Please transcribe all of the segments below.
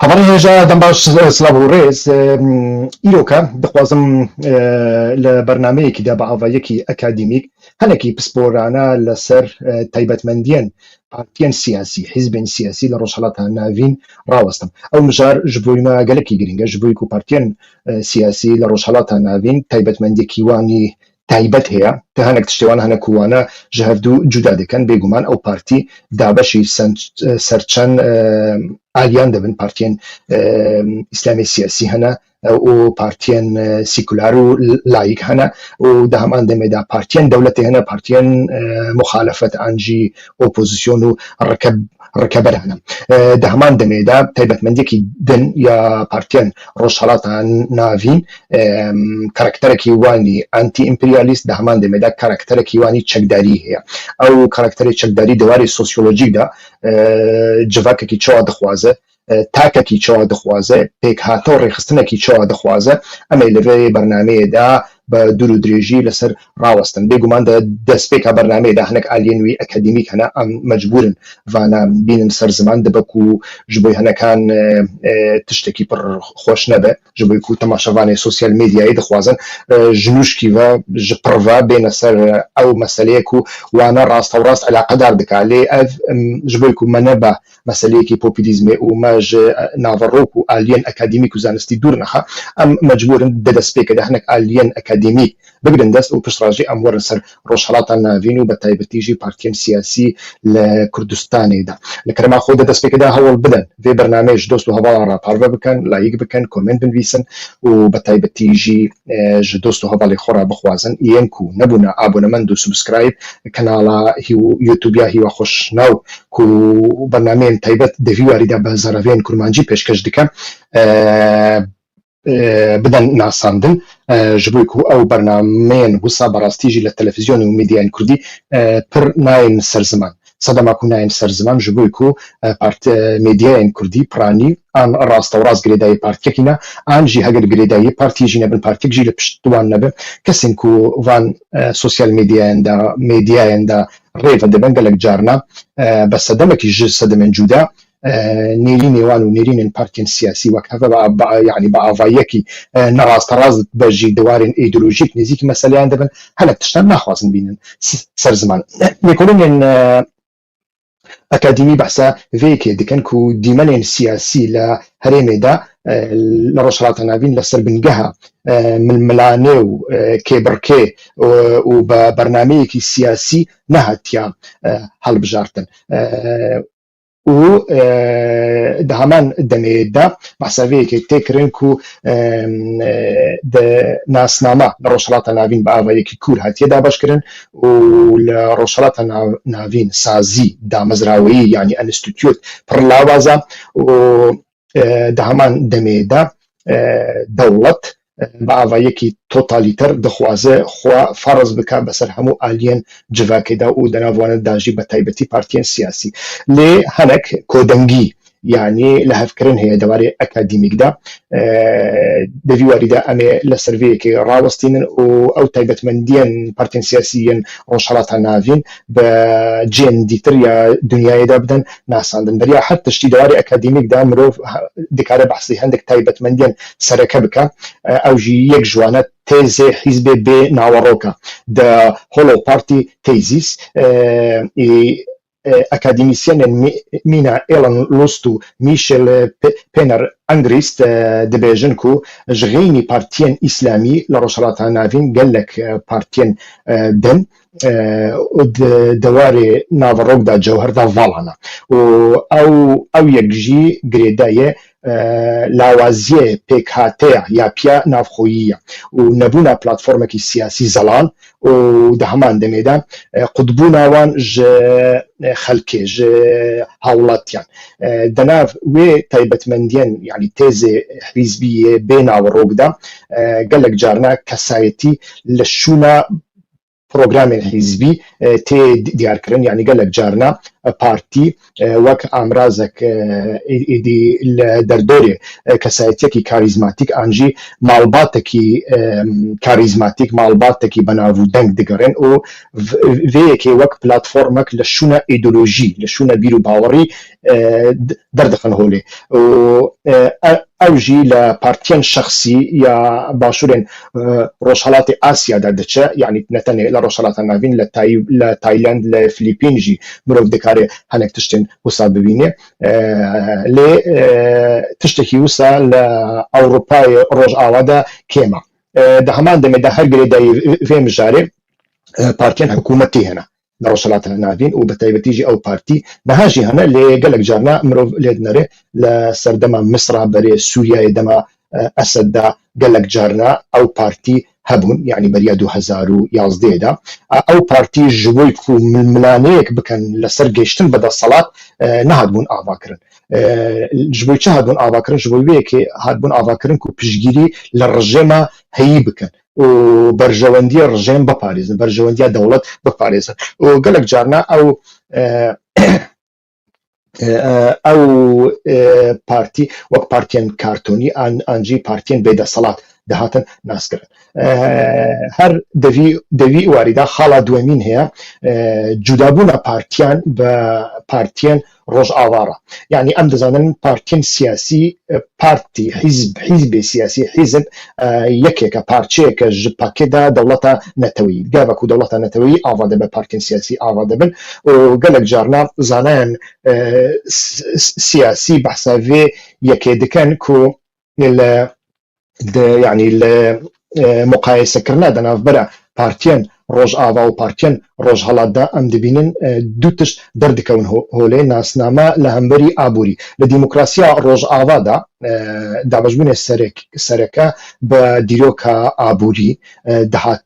خبری هجا دنباش سلابو ریز ایروکا دخوازم لبرنامه کی دابا آوایکی اکادمیک هنکی بسپورانا لسر تایبەتمەندیان پارتیان سیاسی حزبین سیاسی لروشالات ناوین راوستم او مجار جبویما گلکی گرینگا جبویکو پارتیان سیاسی لروشالات ناوین تایبەتمەندی کیوانی تایبەت هەیە کە هەنێک تشتێوان هەنەکووانە ji هەردوو جودا دەکەن بێگومان ئەو پارتی دابەشی سەرچەند ئالیان دەبن پارتیان ئیسلامی سیاسی هەنە و پارتیان سیکولار و لایک هەنە و دا هەمان دەمێدا پارتیان دەوڵەتی هەنە پارتیان مخالفەت ئانجی ئۆپۆزیسیۆن و ڕکەبەر هەنە دا هەمان دەمێدا تایبەتمەندێکی دن یا پارتیان ڕۆژهەڵاتان ناوین کارکتەرێکی وانی ئانتی ئیمپریالیست دا هەمان دەمێدا کارکتەرێکی وانی چەکداری هەیە ئەو کارکتەری چەکداری دەواری سۆسیۆلۆجیکدا جڤاکێکی چاوا دەخوازە تاکێکی چاوا دەخوازە پێکهاتە و ڕێخستنێکی چاوا دەخوازە ئەمەی لەوێ بەرنامەیەدا بە دوور و درێژی لەسەر ڕاوەستن بێگومان دەستپێکا بەرنامەیەدا هەنێک ئالێنوی ئەکادمیک هەنە ئەم مەجبورن وانە بینن سەر زمان دەبەک و ji بۆی هەنەکان تشتێکی پڕ خۆش نەبێ ji بۆی ku تەماشەوانێ سۆسیال میدیایی دەخوازن ژنوشکیڤە ji پڕڤە بێنە سەر ئەو مەسەلەیەک و وانە ڕاستەوڕاست عەلاقەدار دەکا لێ ئەv ji بۆی ku me neba meseleyekî popülîzmê û me ji naverok û aliyên akademîk û zanistî dûr nexa em mecburin di destpêkê de hinek aliyên akademîk bigirin dest û piştî em werin ser rojhilata navîn û bi taybetî jî partiyên siyasî li Kurdistanê de li kerema xwe di destpêkê de hewl bidin vê bernameyê ji dost û hevalan re parve bikin layîk bikin komment binivîsin û bi taybetî jî ji dost û hevalê xwe re bixwazin yên ku nebûne abonement û subscribe kanala YouTubeya hîwa xweşnaw ku bernameyên taybet devî warî de bi zareveyên kurmancî pêşkêş dikin بدن ناساندن ji bo ku ew bernameyên wisa berastî jî li televizyonê û medyayên Kurdî pir nayên ser ziman sedema ku nayên ser ziman ji bo ku medyayên Kurdî piranî an rastewrast girêdayî partiyekî ne an jî heger girêdayî partiyê jî nebin partiyek jî li pişt wan nebe kesên ku van sosyal medyayên de rêve dibin gelek carna bi sedemekî ji sedemên cuda نێرین نێوان و نێرینên partiyên siyasî wek heve yani bi avayekî nerast bejî diwarên îdeolojîk nêzîkî meseleyan dibin hinek tiştan naxwazin bînin ser ziman lêkolînên akademî behsa vêkê dikin ku dîmenên siyasî li herêmê de li rojhilata navîn li ser bingeha milmilanê û kêbirkê û bi bernameyekî siyasî nehatiya helbijartin û di heman demê de behsa vêyekê tê kirin ku di nasnama li rojhilata navîn bi avayekî kûr hatiye dabaşkirin û li rojhilata navîn sazî damezraweyî yani enstitûyot pir lawaza û di heman demê de dewlet bi avayekî totalîter dixwaze xwe ferz bike beser hemû aliyên civakê de û di nav wan de jî bi taybetî partiyên siyasî lê hinek kodengî yani li hevkirin heye dewarê akademîk de devî warî de em ê li ser vêyekê rawestînin û ew taybetmendiyên partiyên siyasî yên rojhilata navîn bi ciyên dîtir ya dunyayê de bidin nasandin beriya her tiştî dewarê akademîk de mirov dikare behsî hindik taybetmendiyên sereke bike ew jî yek ji wan e têzê hîzbê bê naweroka di Hollow Party Thesis akademisyenên mîna Alan Lost û Michel Penner Angrist dibêjin ku ji xênî partiyên îslamî li rojhilata navîn gelek partiyên din di warê naverok da cewher da val hene û ew yek jî girêda ye lawaziyê pêkhateya ya piya navxweyî ye û nebûna platformekî siyasî zelan û di heman demê de qutbûna wan ji xelkê ji hewlatiyan di nav wê taybetmendiyên yani têzê hîzbiyê bê nawerok de gelek carna kesayetî li şûna programên hîzbî tê diyarkirin yani gelek carna پارتی وەک ئامرازێک ئیدی دەردۆرێ کەسایەتیەکی کاریزماتیک ئانجی ماڵباتێکی کاریزماتیک ماڵباتێکی بەناو و دەنگ دەگەڕێن و vەیەکێ وەک پلاتفۆرمێک لە شوونە ئیدۆلۆژی لە شوونە بیر و باوەڕی دەردەخەن هۆلێ ئەوژی لە پارتیان شخصی یا باشوورێن ڕۆژهەڵاتی ئاسیادا دەچە یعنی نەتەنێ لە ڕۆژهەڵاتە ناوین لە تایلاند لە فلیپینژی مرۆڤ دەکارێ هەنێک تشتێن وسا ببینێ لێ تشتێکی وسا لە ئەوروپای ڕۆژئاوادا کێمە دە هەمان دەمێدا هەر گرێدایی vê mijarê partiyên hikûmetî hene لە ڕۆژهەڵاتە ناوین و بە تایبەتیژی ئەو پارتی نەهاژی هەنە لێ gelek carna mirov lê dinêre لە سەردەما میسرا berê Sûriyayê dema Esedda gelek carna ئەو پارتی هەبوون یعنی بەریا 2011دا ئەو پارتی ji bo ku milmilaneyek bikin لەسەر گەیشتن بەدەسەڵات نەهاتبوون ئاواکردن ji bo çi hatbûn avakirin ji bo wêyekê hatbûn avakirin ku piştgirî li rejêma heyî bikin û berjewendiya rejêm biparêzin berjewendiya dewlet biparêzin û gelek carna ئەو پارتی وەک partiyên kartonî ancî partiyên bêdەسەڵات دەهاتن ناسکردن هەر دەوی واریدا خاڵا دووەمین هەیە جودابوونە پارتیان بە پارتیên ڕۆژئاوارە یعنی ئەم دەزانن پارتیên سیاسی پارتی حیزبێ سیاسی حیزب یەکێکە پارچەیەکە ji pakêda dewleta netewî gavek ku dewleta netewî ava dibe partiyên siyasî ava dibin û gelek carna zanayên siyasî behsa vê yekê dikin ku يعني مقایسەکردنا دەناوبەرە partiyên ڕۆژئاوا و partiyên ڕۆژهەڵاتدا ئەم دەبینن دوو تشت دەردەکەون هۆلێ ناسنامە لە هەمبەری ئابووری لە دیموکراسیا ڕۆژئاوادا دابەشبوونێ سەرەکە بە دیرۆکە ئابووری دەهات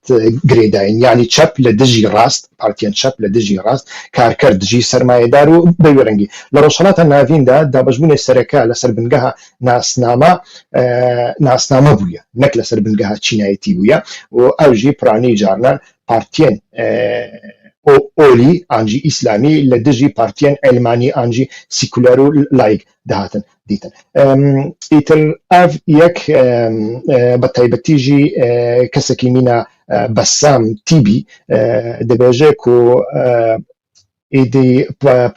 گرێداین یعنی چەپ لە دژی ڕاست partiyên چەپ لە دژی ڕاست کارکەر دژی سەرمایەدار و بەوێرەنگی لە ڕۆژهەڵاتە ناویندا دابەشبوونێ سەرەکە لەسەر بنگەها ناسنامە بووە نەک لەسەر بنگەها چینایەتی بووە و ئەوژی پرانی جارنان partiyên ئۆلی ئانجی ئیسلامی لە دژی partiyên ئەلمانی ئانجی سیکولەر و لایک دەهاتن دیتن ئیتر ئەv یەک بە تایبەتیژی کەسێکی مینە بەسام تیبی دەبێژێ ku ئیدی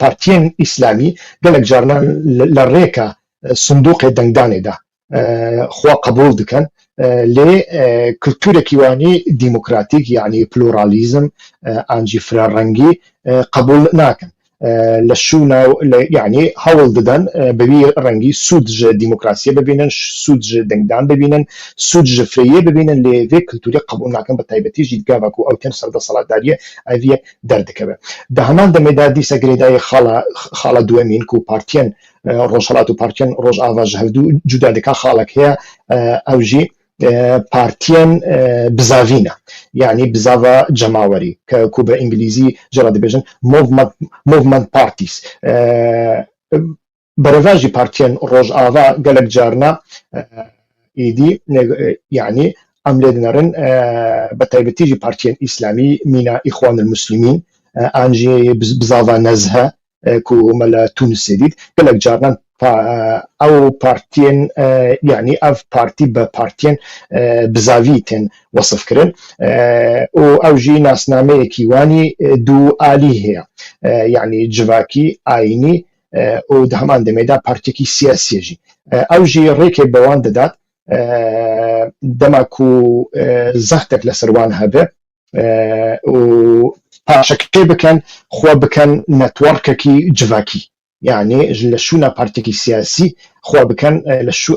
partiyên ئیسلامی gelek carnan لە ڕێکە سندوقê دەنگدانێدا خوا قبول دکەن لێ کلتورێکی وانی دیموکراتیک یعنی پلورالیزم ئانجی فرارەنگی قبول ناکەن لە شوونە یعنی هەوڵ دەدەن بەوی ڕەنگی سوود ji دیموکراسیە ببینن سوود ji دەنگدان ببینن سوود ji فرەیە ببینن لێ vê کلتوری قبول ناکەن بە تایبەتیژی گاڤک و ئەوتێن سەردەسەڵاتداریە ئەڤە دەردەکەوێ دە هەمان دەمێدا دیسە گرێدای خاڵە دووەمین و partiyên ڕۆژهەڵات و partiyên ڕۆژئاوا ji hevdû cuda dika xalek hەیە ئەوژی partiyên bizavîne yani bizava cemawerî ku bi îngilîzî jî dibêjin movement parties berevajî partiyên rojava gelek carna êdî yani em lê dinerin bi taybetî jî partiyên îslamî mîna îxwanil muslimîn an jî bizava nezhe ku me li Tunisê dît gelek carnan ئەو partiyên yani ev partî bi partiyên bizavî tên wesifkirin û ew jî nasnameyekî wanî dû alî heye yani civakî ayînî û di heman demê de partiyekî siyasî jî ew jî rêkê bi wan didat dema ku zextek li ser wan hebe û paşekê bikin xwe bikin networkekî civakî yani ji li şûna partiyekî siyasî xwe bikin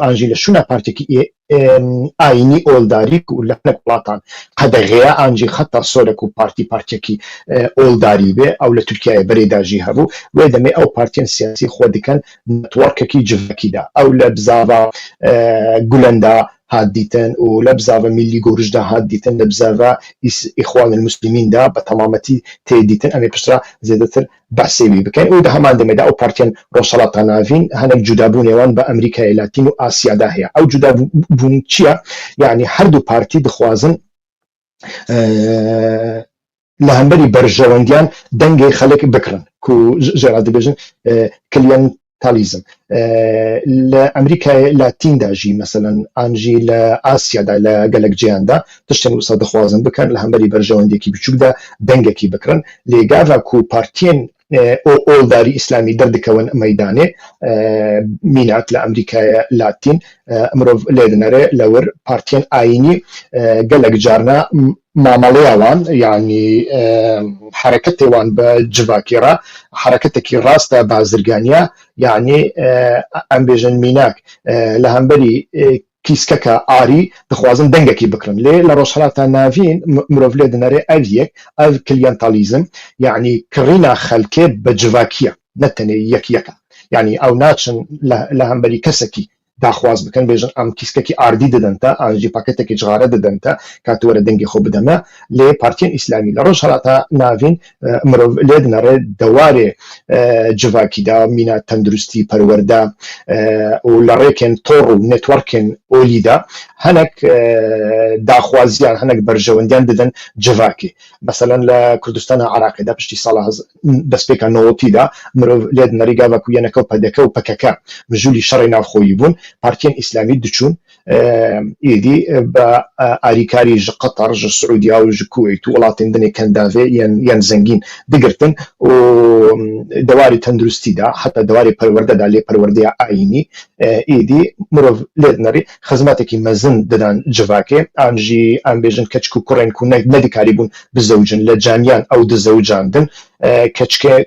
anjî li şûna partiyekî ayînî oldarî û li hinek welatan qedexeya anjî heta solek û partiyekî oldarî bê ew li Tirkiyeyê berêda jî hebû wê demê ew partiyên siyasî xwe dikin networkekî civakî de ew li bizava Gulenda hat dîtin û li bizava Millî Gorûj de hat dîtin li bizava îxwanil muslimîn de bi temametî tê dîtin em ê piştre zêdetir behsê wî bikin û di heman demê de ew partiyên Rojhilatê Navîn hinek cudabûnê wan bi Amerîkayê Latîn û Asyada heye ew cudabûn çi ye yani her du partî dixwazin li hemberî berjewendiyan dengê xelek bikirin كو جراد بيجن كلينتاليزم لأمريكا لاتين داجي مثلا أنجي لآسيا دا لقلق جيان دا تشتن وصاد خوازن بكن لهمبري برجوان ديكي بچوك دا دنگكي بكرن لقاوا كو بارتين اول داري اسلامي دردكون ميداني مينات لامريكا لاتين امروف ليدنره لور بارتين ايني قلق جارنا معامليوان يعني حركتي وان بجواكيرا حركتك راستا بازرغانيا يعني ام بيجن ميناك لهمبري کیسکەکە ئاری دەخوازن دەنگێکی بکرن لێ لە ڕۆژهەڵاتە ناوین مرۆڤ لێ دەنەرێ ئەڤیەک ئەv کلیەنتالیزم یعنی کڕینا خەلکێ بە جڤاکیە نەتەنێ یەکیەکە یعنی ئەو ناچن لە هەمبەری کەسێکی داخواز بکەن بێژن ئەم کیسکەکی ئاردی دەدەنتە ئاژی پاکێتێکی جغارە دەدەنتە کاتوەرە دەنگی خۆ بدەمە لێ پارتیەن ئیسلامی لە ڕۆژهەڵاتە ناوین مرۆڤ لێ دەنەرێ دەوارێ جڤاکیدا مینە تەندروستی پەروەردە و لە ڕێکێن تۆڕ و نێتوەرکێن ئۆلیدا هەنێک داخوازیان هەنێک بەرژەوەندیان دەدەن جڤاکی مەسەلەن لە کوردستانە عێراقیدا پشتی ساڵە دەستپێکە نۆڵەتیدا مرۆڤ لێ دەنەری گاڤە کوێنەکە و پەدەکە و پەکەکە مژوولی شەڕی ناوخۆیی بوون پارتیەن ئیسلامی دچوون ئیدی بە ئاریکاری ژ قەتەر ژ سعودیا و ژ کوێیت و وڵاتێن دنێ کەنداڤێ یان زەنگین دەگرتن و دەواری تەندروستیدا حتا دەواری پەروەردەدا لێ پەروەردەیە ئاینی ئیدی مرۆڤ لێ دەنەری خزمەتێکی مەزن دەدان جڤاکێ ئانژی ئەم بێژن کەچک و کوڕێن و نەدیکاری بوون بزەوجن لە جانیان ئەو دزەوجاندن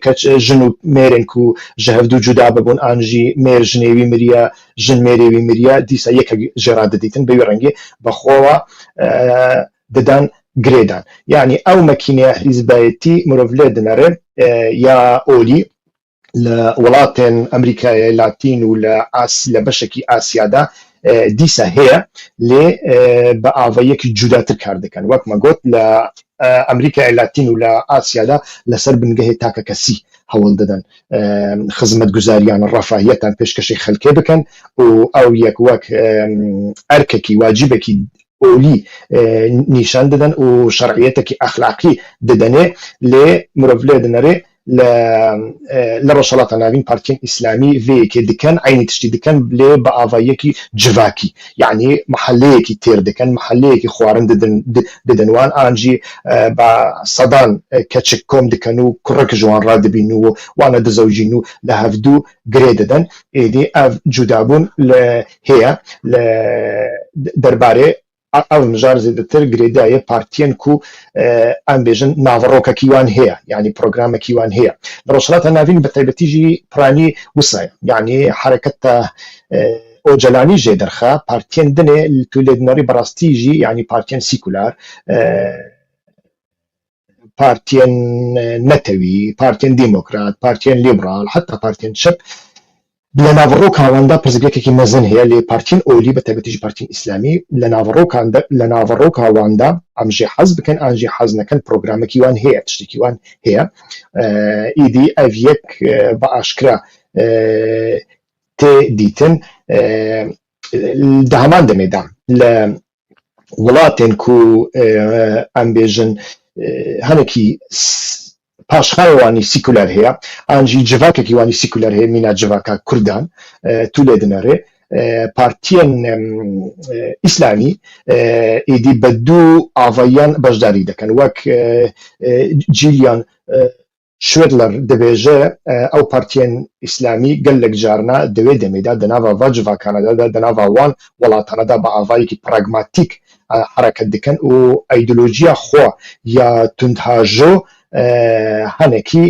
کەچ ژن و مێرێن و ژە هەفتوو جودا ببوون ئانژی مێر ژنێوی مریە ژن مێرێوی مریە دیسە یەکە ژێرا دەدیتن بەوی ڕەنگێ بەخۆوە دەدان گرێدان یعنی ئەو مەکینەیە حیزبایەتی مرۆڤ لێ دەنەرێ یا ئۆلی لە وڵاتێن ئەمریکای لاتین و لە بەشێکی ئاسیادا دیسە هەیە لێ بە ئاڤەیەکی جوداتر کار دەکەن وەک مەگوت لە ئەمریکای لاتین و لە ئاسیادا لەسەر بنگەهێ تاکە کەسی هەوڵ دەدەن خزمەت گوزاریان ڕەفاهیەتان پێشکەشی خەلکێ بکەن و ئەو یەک وەک ئەرکێکی واجبێکی ئۆلی نیشان دەدەن و شەرعیەتێکی ئەخلاقی دەدەنێ لێ مرۆڤ لێ دەنەرێ لە ڕۆژهەڵاتە ناوین پارتیەن ئیسلامی vەیەکێ دکەن عینی تشتی دکەن لێ بە ئاڤایەکی جڤاکی یعنی محەلەیەکی تێر دەکەن محەلەیەکی خواردن دەدەنوان ئانجی بە سەدان کەچک کۆم دکەن و کوڕێک ژوان ڕادبین و وانە دزەوجین و لە هەفتوو گرێ دەدەن ئێدی ئەv جودابوون هەیە لە دەربارەی ئەو نژار زیاتر گرێدایە پارتیەن و ئەم بێژن ناوەڕۆکەکیوان هەیە یعنی پرۆگرامێکیوان هەیە لە ڕۆژهەڵاتە ناوین بە تایبەتیژی پرانی وسایە یعنی حرەکەتە ئۆجەلانی ژێ دەرخە پارتیەن دنێ تو لێ دنەری بەڕاستیژی یعنی پارتیەن سیکولار پارتیەن نەتەوی پارتیەن دیموکرات پارتیەن لیبرال حتا پارتیەن چەپ لە ناوەڕۆکاواندا پرزگەکێکی مەزن هەیە لێ پارتیەن ئۆلی بە تایبەتیژی پارتیەن ئیسلامی لە ناوەڕۆکاواندا ئەمژێ حەز بکەن ئانژێ حەز نەکەن پرۆگرامێکیوان هەیە تشتێکیوان هەیە ئیدی ئەv یەک بە ئاشکرا تێ دیتن لە هەمان دەمێدا لە وڵاتێن و ئەم بێژن هەنێکی پاشخاوانی سیکولار هەیە ئانجی جڤاکێکی وانی سیکولار هەیە مینا جڤاکە کوردان تو لێ دەنەرێ پارتیەن ئیسلامی ئیدی بە دوو ئاڤاییان بەشداری دەکەن وەک جیلیان شوێدلەر دەبێژە ئەو پارتیەن ئیسلامی گەلێک جارنا دەوێ دەمێدا دەناڤە جڤاکانەدا دەناڤە وان وڵاتانەدا بە ئاڤایەکی پراگماتیک حرەکەت دەکەن و ئەیدۆلۆژیا خۆ یا توندهاژۆ هەنێکی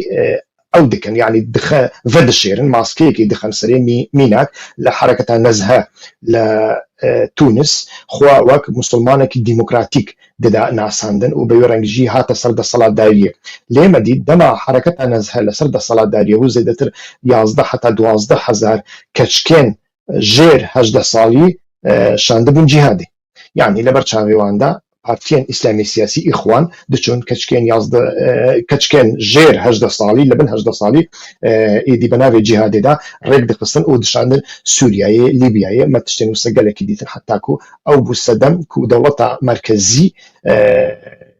ئەو دکن یعنی vە دشێرن ماسکەیەکی دخەن سەرێ میناک لە حرەکەتە نەزهە لە تونس خوا وەک موسڵمانێکی دیموکراتیک دەدا ناساندن و بەوێ ڕەنگژی هاتە سەر دەسەڵاتداریە لێمە دیت دەما حرەکەتە نەزهە لەسەر دەسەڵاتداریە و زێدەتر 11 حتا 12,000 کەچکێن ژێر 18 ساڵی شاندەبوون جیهادی یعنی لەبەر چاوێواندا پارتیەن ئیسلامی سیاسی ئیخوان دچون کەچکێن ژێر 18 ساڵی لەبن 18 ساڵی ئیدی بە ناوێ جیهادێدا ڕێک دەخستن و دشاندن سووریایە لیبیایە مە تشتێن وسە گەلێکی دیتن حتاکو ئەو بوو سەدەم و دەوڵەتە مرکزی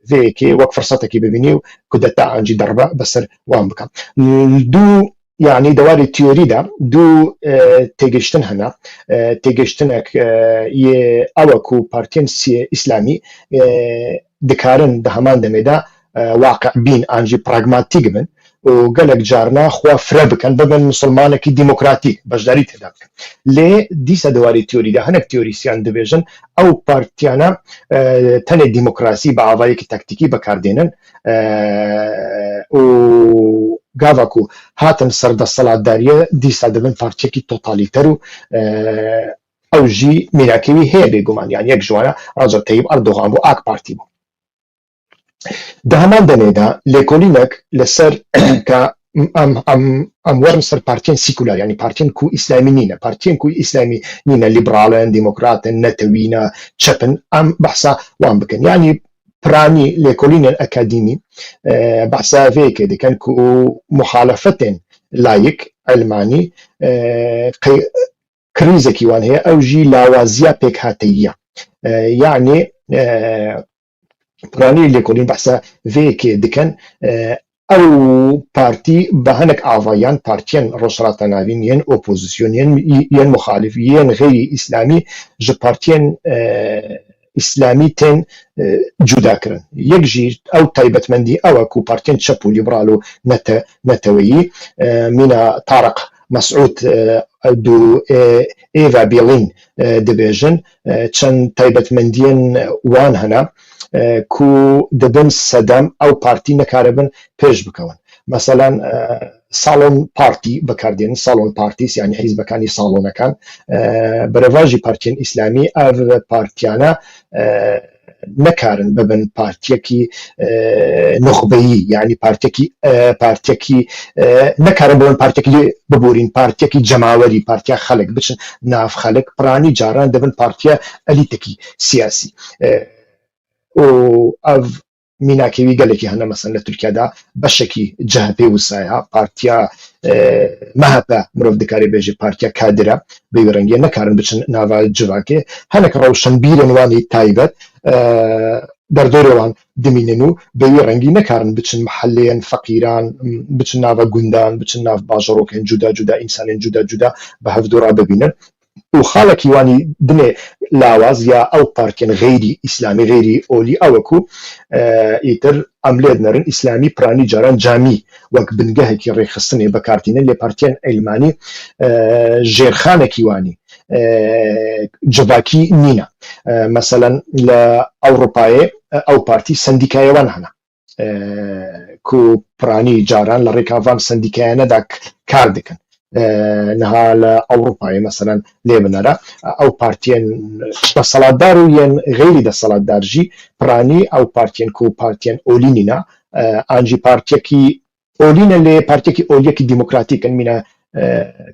فيكي وەک فرسەتێکی ببینی و کودەتا ئەنجی دەڕبە بەسەر وان بکەم. دوو يعني دواري تيوريدا دو تيجشتن هنا تيجشتنك اوكو بارتين اسلامي دكارن دهمان دميدا واقع بين انجي براغماتيك من وقالك جارنا خوا فربكن ببن مسلمانك ديمقراطي باشداري تدابك لي ديسا دواري تيوريدا هناك تيوريسيان ديفيجن او بارتيانا تاني ديمقراسي بعضايك تكتيكي بكاردينن و گاواکو هاتن سر دەسەڵاتداریە دیسا دەبن پارچێکی تۆتالیتەر و ئەو ژی میراکەوی هەیە بێگومان یان یەک ژوانە ڕەجەب تەیب ئەردۆغان بۆ ئاک پارتی بوو. دە هەمان دەمێدا لێکۆلینێک لەسەر کە ئەم وەرم سەر پارتیان سیکولار یعنی پارتیان کو ئیسلامی نینە پارتیان کو ئیسلامی نینە لیبرالن دیموکراتن نەتەوینە چەپن ئەم بەحسا وان بکەن یعنی براني لكولين الأكاديمي بحثا فيك دي كان مخالفة لايك علماني كريزة كيوان هي أو جي لاوازيا بيك هاتية يعني براني لكولين بحثا فيك دي كان او بارتي بهنك اعضايان بارتيان روشرات نافين ين اوبوزيسيون ين مخالف ين غير اسلامي جو بارتيان اسلامي تن جدا كرن يكجي او تايبتمندي او اكو بارتين تشابو ليبرالو نتوي من طارق مسعود دو ايفا بيلين ديفيجن تشن تايبتمنديين وان هنا كو دبن سدام او بارتي نكاربن بيش بكون مثلا صالون بارتي بكاردين صالون بارتيس يعني حزب كاني صالون كان برواجي بارتين اسلامي اف بارتيانا نكارن ببن بارتيكي نخبي يعني بارتيكي نكارن ببن بارتيكي ببورين بارتيكي جماوري بارتيا خلق بچن ناف خلق براني جاران دبن بارتيا اليتكي سياسي و اف میناکەوی گەلێکی هەنە مەسەن لە تورکیادا بەشێکی جەهپێ وسایە پارتیا مەهەپە مرۆڤ دەکاری بێژێ پارتیا کادرە بەوی ڕەنگیە نەکارن بچن ناوا جوواکێ هەنێک ڕەوشنبیرن وانی تایبەت دەردۆرەوان دمینن و بەوی ڕەنگی نەکارن بچن محەلەیەن فەقیران بچن ناوە گوندان بچن ناو باژەڕۆکێن جودا جودا ئینسانێن جودا جودا بە هەفتوڕا ببینن و خاڵێکی وانی دنێ لاواز یا ئەو پارتیان غیری ئیسلامی غیری ئۆلی ئەوەکو ئیتر ئەم لێ نەرن ئیسلامی پرانی جاران جامی وەک بنگەهێکی ڕێخستنێ بەکارتینە لێ پارتیان ئەیلمانی ژێرخانێکی وانی جواباکی نینە مثلا لە ئەوڕۆپایە ئەو پارتی سندیکایەوان هەنا کو پرانی جاران لە ڕێکاوان سندیکایانەدا کار دەکەن نها لأوروبا مثلا ليبنرا أو بارتين دەسەڵاتدار و ين غيري دەسەڵاتدار جي براني أو بارتين كو بارتين أولينينا أنجي بارتيكي أولينا لي بارتيكي أوليكي ديمقراطيك من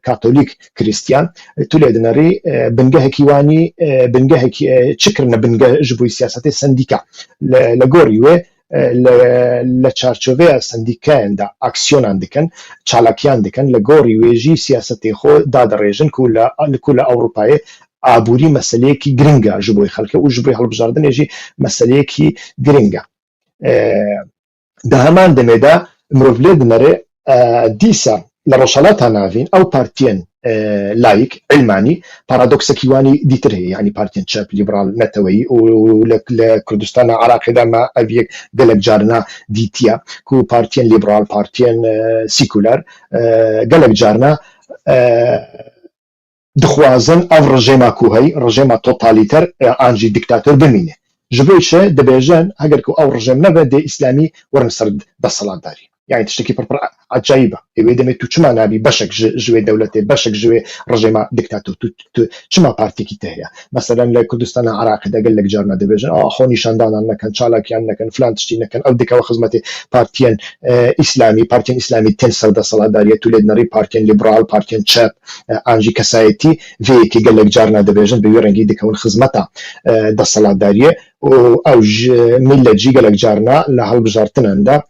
كاثوليك كريستيان تولدنري بنجهكي واني بنجهكي تشكرنا بنجه جبوي سياسة سنديكا لغوريوه لە چارچۆڤەیە سندیکایاندا ئاکسیۆنان دەکەن چالاکیان دەکەن لە گۆڕی وێژی سیاسەتی خۆ دادەڕێژن کو لە ئەوروپایە ئابووری مەسەلەیەکی گرنگە ji بۆی خەڵکە و ji بۆی هەڵبژاردنێژی مەسەلەیەکی گرنگە دە هەمان دەمێدا مرۆڤ لێ دنەرێ دیسە لە ڕۆژهەڵاتە ناوین ئەو پارتیەن لايك علماني بارادوكسكي واني ديتر هي يعني بارتين شاب ليبرال نتوي ولكردستان عراق ما افيك قالك جارنا ديتيا كو بارتين ليبرال بارتين سيكولار قالك جارنا دخوازن او رجيما كوهي رجيما توتاليتر انجي ديكتاتور بمينه جبويشه دبيجان هاجر كو او رجيم نبدا اسلامي ورمسرد بصلاتداري يعني تشتكي بربر عجيبه اذا ما تشما نبي بشك جوي دولتي بشك جوي رجيم ديكتاتور تشما بارتي كي هي مثلا لكردستان العراق دا قال لك جارنا ديفيجن خوني شاندان انك كان شالك انك كان فلان تشتي كان او ديك خدمتي بارتيان بارتيان اسلامي تنسر دا صلاداريه تولد نري بارتيان ليبرال بارتيان تشاب انجي كسايتي في كي قال لك جارنا ديفيجن بيورنجي ديك خدمتها دا صلاداريه او ملة جي قال لك جارنا لهالبجارتنا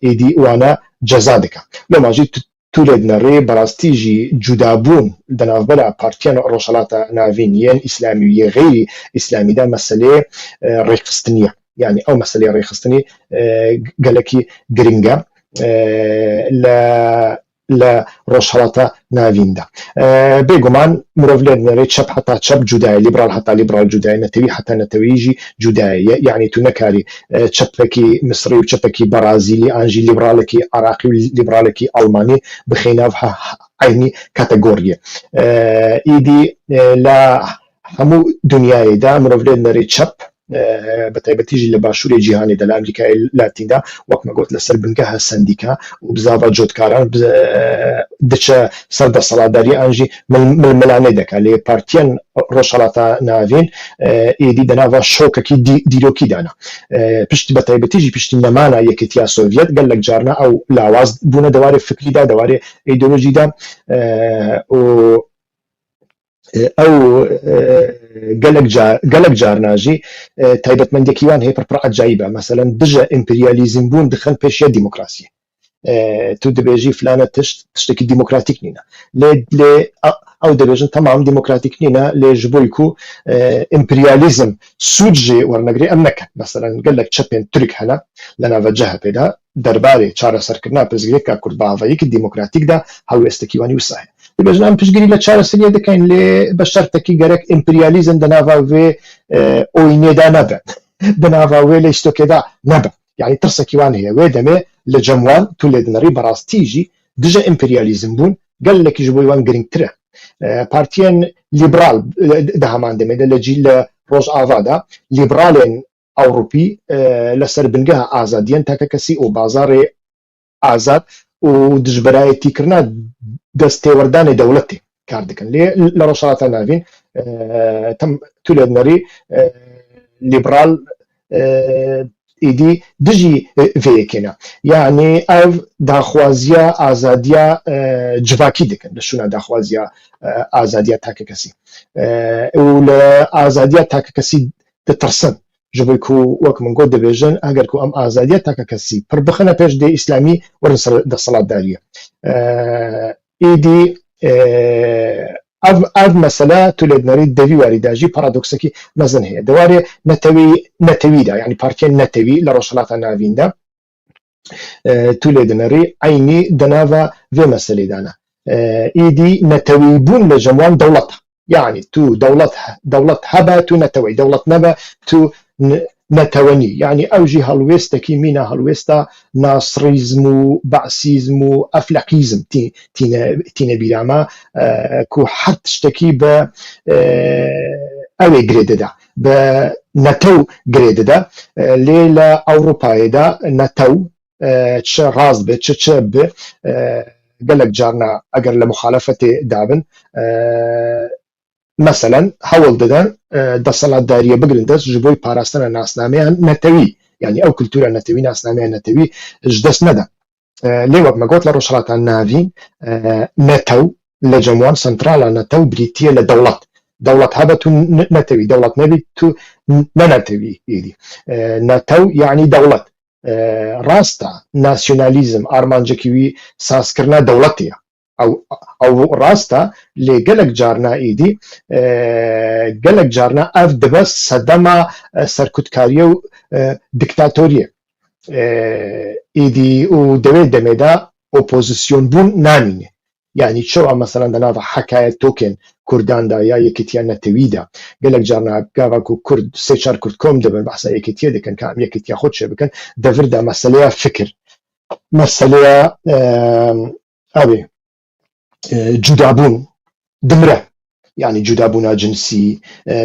ايدي وانا جزادك لو ما جيت تولد نري براستيجي جدابون دنا بلا بارتيان روشلاتا نافينيين اسلاميه غير اسلامي دا مساله ريقستنيه يعني او مسألة ريخستني قالكي جرينجا لا روشهلاتا نافيندا بيجومان مروفلين نريد شب حتى شب جداي ليبرال حتى ليبرال جداي نتوي حتى نتويجي جداي يعني تنكاري شبكي مصري وشبكي برازيلي انجي ليبرالكي عراقي ليبرالكي الماني بخينا عيني كاتيجوريا ايدي لا همو دنیای دا مروفلين نريد شب بتایبەتیژی لە باشووری جیهانی دا لە ئەمریکای لاتیندا وەکمە گوت لەسەر بنگەها سندیکا و بزاڤە جۆتکاران دچە سەر دەسەڵاتداری ئەنژی ململانەی دەکات لێ پارتیان ڕۆژهەڵاتە ناوین ئێدی دەناڤە شۆکێکی دیرۆکی دانا پشتی بەتایبەتیژی پشتی نەمانە یەکێتیا سۆڤیەت گەلێک جارنا ئەو لاواز بوونە دەوارێ فکریدا دەوارێ ئیدۆلۆژیدا او قالك جارناجي تايبت من ديكيوان هي بربرا عجايبه مثلا دجا امبرياليزم بون دخل بيش ديمقراطيه تو دبيجي فلانه تشتكي ديمقراطيك نينا لي او دبيجن تمام ديمقراطيك نينا لي جبويكو امبرياليزم سوجي ورنغري امك مثلا قالك تشابين ترك هنا لنا وجهه بدا درباري چارە سەرکردنا پرزگرێکا کورد باڤەیەکی دیموکراتیک دا هەڵوێستەکیوانی وسایە دەبێژن ئەم پشتگیری لە چارەسەریە دەکەین لێ بە شەرتێکی گەرەک ئیمپریالیزم دەناڤاوێ ئۆینێدا نەبێ دەناڤاوێ لە هیچتۆکێدا نەبێ یعنی ترسێکیوان هەیە وێ دەمێ لە جەموان تو لێ دنەڕی بەڕاستیژی دژە ئیمپریالیزم بوون گەلێکیش بۆ وان گرنگترە پارتیان لیبرال دەهەمان دەمێت لە جیل لە ڕۆژئاوادا لیبرالێن ئەوروپی لەسەر بنگەها ئازادیان تاکە کەسی ئەو بازارێ ئازاد و دژبەرایەتیکردنا دەستێوەردانی دەوڵەتی کار دەکەن لێ لە ڕۆژهەڵاتە ناوین تو لێ دنەڕی لیبرال ئیدی دژی vêyekêne yani ev daxwaziya azadiya civakî dikin li şûna daxwaziya azadiya takekesî û li azadiya takekesî ditirsin ji bo ku wek min got dibêjin eger ku em azadiya takekesî pir bixine pêş dê îslamî werin ser desthilatdariyê êdî ev mesele tu lê dinêrî devî werî de jî paradoksekî mezin heye di warê netewî de yani partiyên netewî li rojhilata navîn de tu lê dinêrî eynî di nava vê meselê de ne êdî netewîbûn li cemwan dewlet yani tu dewlet hebe tu netewî dewlet nebe tu نتواني يعني اوجي هالويستا كيمينا هالويستا ناصريزم بعسيزم افلاقيزم تينا بيراما كو حد تشتكي ب اوي جريد دا ب نتو جريد دا ليلا اوروباي دا نتو تش راز ب تش ب قالك جارنا اگر لمخالفه دابن مثلا هەوڵ دەدەن دەسەڵاتداریە بگرن دەست ji بۆی پاراستنە ناسنامەیان نەتەوی yani ئەو کولتورە نەتەوی ناسنامەیان نەتەوی ji dest neda lê wek me got li rojhilata navîn netew li cemwan sentrala netew birîtiye li dewlet hebe tu netewî dewlet nebî tu nenetewî êdî netew yani dewlet rasta nasyonalîzm armancekî wî sazkirina dewletê ye او راستا لê gelek carna êdî gelek carna ev dibe sedema serkutkariye û diktatoriyê êdî û divê demê de opozisyonbûn nanîne yani çawa mesela di nava hekayetokên Kurdan da ya yekîtiya netewî de gelek carna gava ku Kurd sê çar Kurd kom dibin behsa yekîtiye dikin ka em yekîtiya xwe çê bikin devir de meseleya fikir meseleya evê جودابوون دمرە yani cudabûna cinsî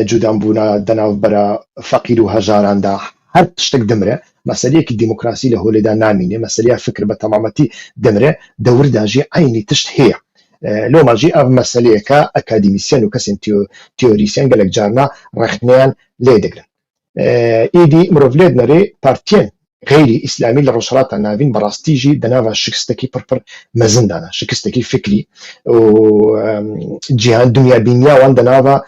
cudabûna denavbera feqîr û hejaran da her tiştek dimre meseleyekî demokrasî li holê de namîne meseleya fikir bi temametî dimre dewr de jî eynî tişt heye loma jî ev meseleyeka akademîsyen û kesên teorîsyen gelek carna rexneyan lê digirin êdî mirov lê dinêrê partiyên غيري إسلامي للرجالات النافين براستيجي دنافا شكستكي بربر مزندانا شكستكي فكري وجهان دنيا بينيا وان دنافا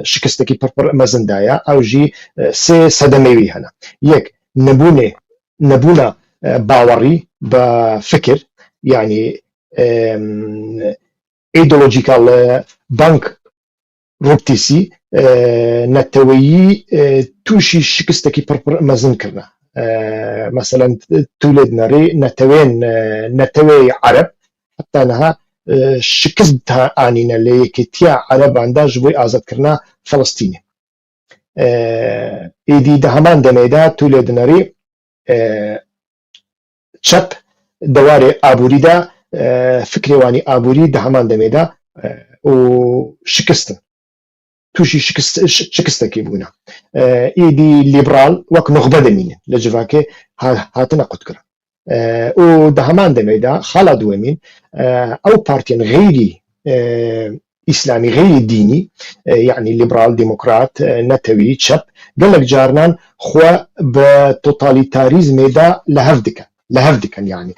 شكستكي بربر مزندايا أو جي سي صدميوي هنا يك نبونا باوري بفكر يعني ايدولوجيكال بانك روبتيسي نەتەوەیی تووشی شکستێکی پڕپڕ مەزن کردە. مثلا تولێدنەڕێ نەتەوەی عەرەب حتانەها شکست ئانینە لە یەکێتیە عەرەباندا ji بۆی ئازادکردنا فەڵەستینێ. ئیدی دە هەمان دەمەیدا تولێدنەڕێ چەپ دەوارێ ئابووریدا فکرێوانی ئابووری دە هەمان دەمێدا و شکستن تووشی شکستێکی بوونە. ئیدی لیبرال وەک نوخبە دەمینن لە جڤاکێ هاتنە قوتکردن و دە هەمان دەمەیدا خاڵا دووەمین ئەو پارتیان غەیری ئیسلامی غەیری دینی یعنی لیبرال دیموکرات نەتەوی چەپ gelek carinan xwe bi totalîtarizmê de li hev dikin yani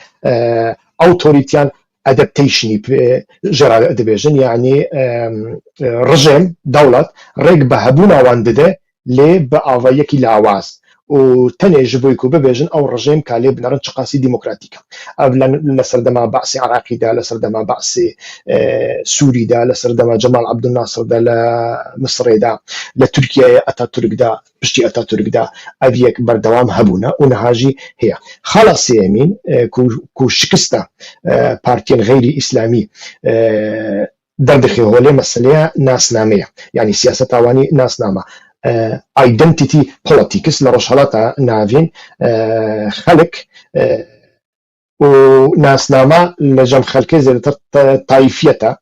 awtorîteyan adaptationî jê re dibêjin yani rijêm dewlet rêk bi hebûna wan dide lê bi avayekî lawaz û tenê ji bo ku bibêjin ew rijêm ka lê binerin çi qasî demokratîk e. Ev li serdema Bersê Iraqî de, li serdema Bersê Sûrî de, li serdema Cemal Abdulnasir de, li Misrê de, li Tirkiyeyê Atatürk de, piştî Atatürk de ev yek berdewam hebûne û niha jî heye. Xala sêyemîn ku şikista partiyên غêrî îslamî derdixê holê meseleya nasnameya yani siyaseta wanî nasnama. Identity politics li rojhilata navîn xelk û nasnama li cem xelkê zêdetir tayfiyeta,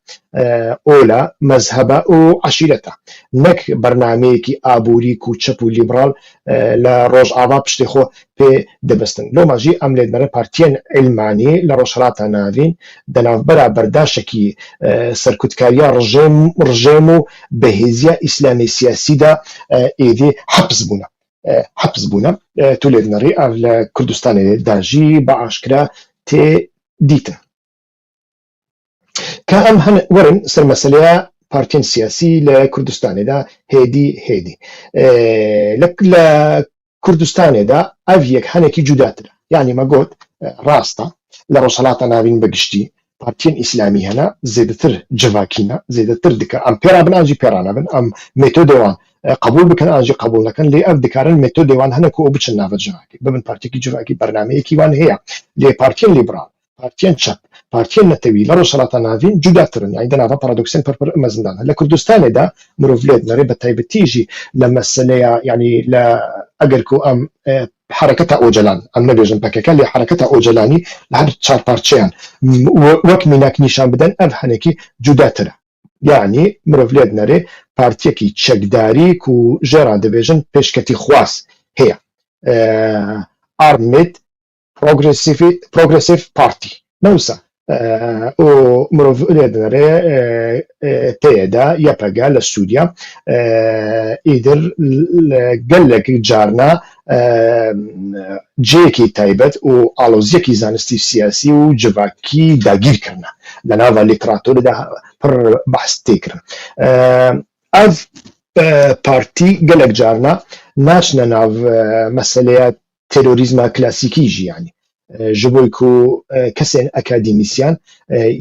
ola, mezheba û eşîreta. Nek bernameyekî abûrî ku çep û liberal li rojava piştê xwe pê dibistin. Loma jî em lê dinêrin partiyên ilmanî li rojhilata navîn di navbera berdaşekî serkutkariya rijêm û bihêziya îslamê siyasî de êdî hebs bûne. Hebs bûne tu lê dinêrî ev li Kurdistanê de jî biaşkira tê dîtin. Ka em werin ser meseleya partiyên siyasî li Kurdistanê de hêdî. Li Kurdistanê de ev yek henekî cudatir e. Yani me got rast e li rojhilata navîn bigiştî partiyên îslamî hene zêdetir civakîne, zêdetir dike. Em pêra bin an jî pêra nebin, em metodê wan قبول بکن آنجی قبول نکن لی اف دکارن متد وان هنه کو بچن ناو جواکی ببین پارتی کی جواکی برنامه کی وان هيا لی پارتیان لیبرال پارتیان چپ پارتیان نتوی لرو شراط ناوین جدا ترن يعني دنا بارادوكسين پر مزندان لكردستان دا مروفليد نري بتايبتيجي لمسألة يعني لا اجركو ام حركتها اوجلان ام نبيجن باكا لي حركتها اوجلاني لهر تشار بارتشيان وك مناك نيشان بدن اف هنكي جدا ترن يعني مروفليد نري پارتیەکی چەکداری و ژێرا دەبێژن پێشکەتی خواست هەیە Armed Progressive Party نەوسە و مرۆڤ لێ دەنەرێ تێدا یەپەگا لە سووریا ئیدر گەلێک جارنا جێکی تایبەت و ئاڵۆزیەکی زانستی سیاسی و جڤاکی داگیرکردنە لە ناوە لیتراتۆردا پڕ بەحس تێکردن. Ev partî gelek carna naçine nav meseleya terorîzma klasîkî jî yani ji bo ku kesên akademîsyan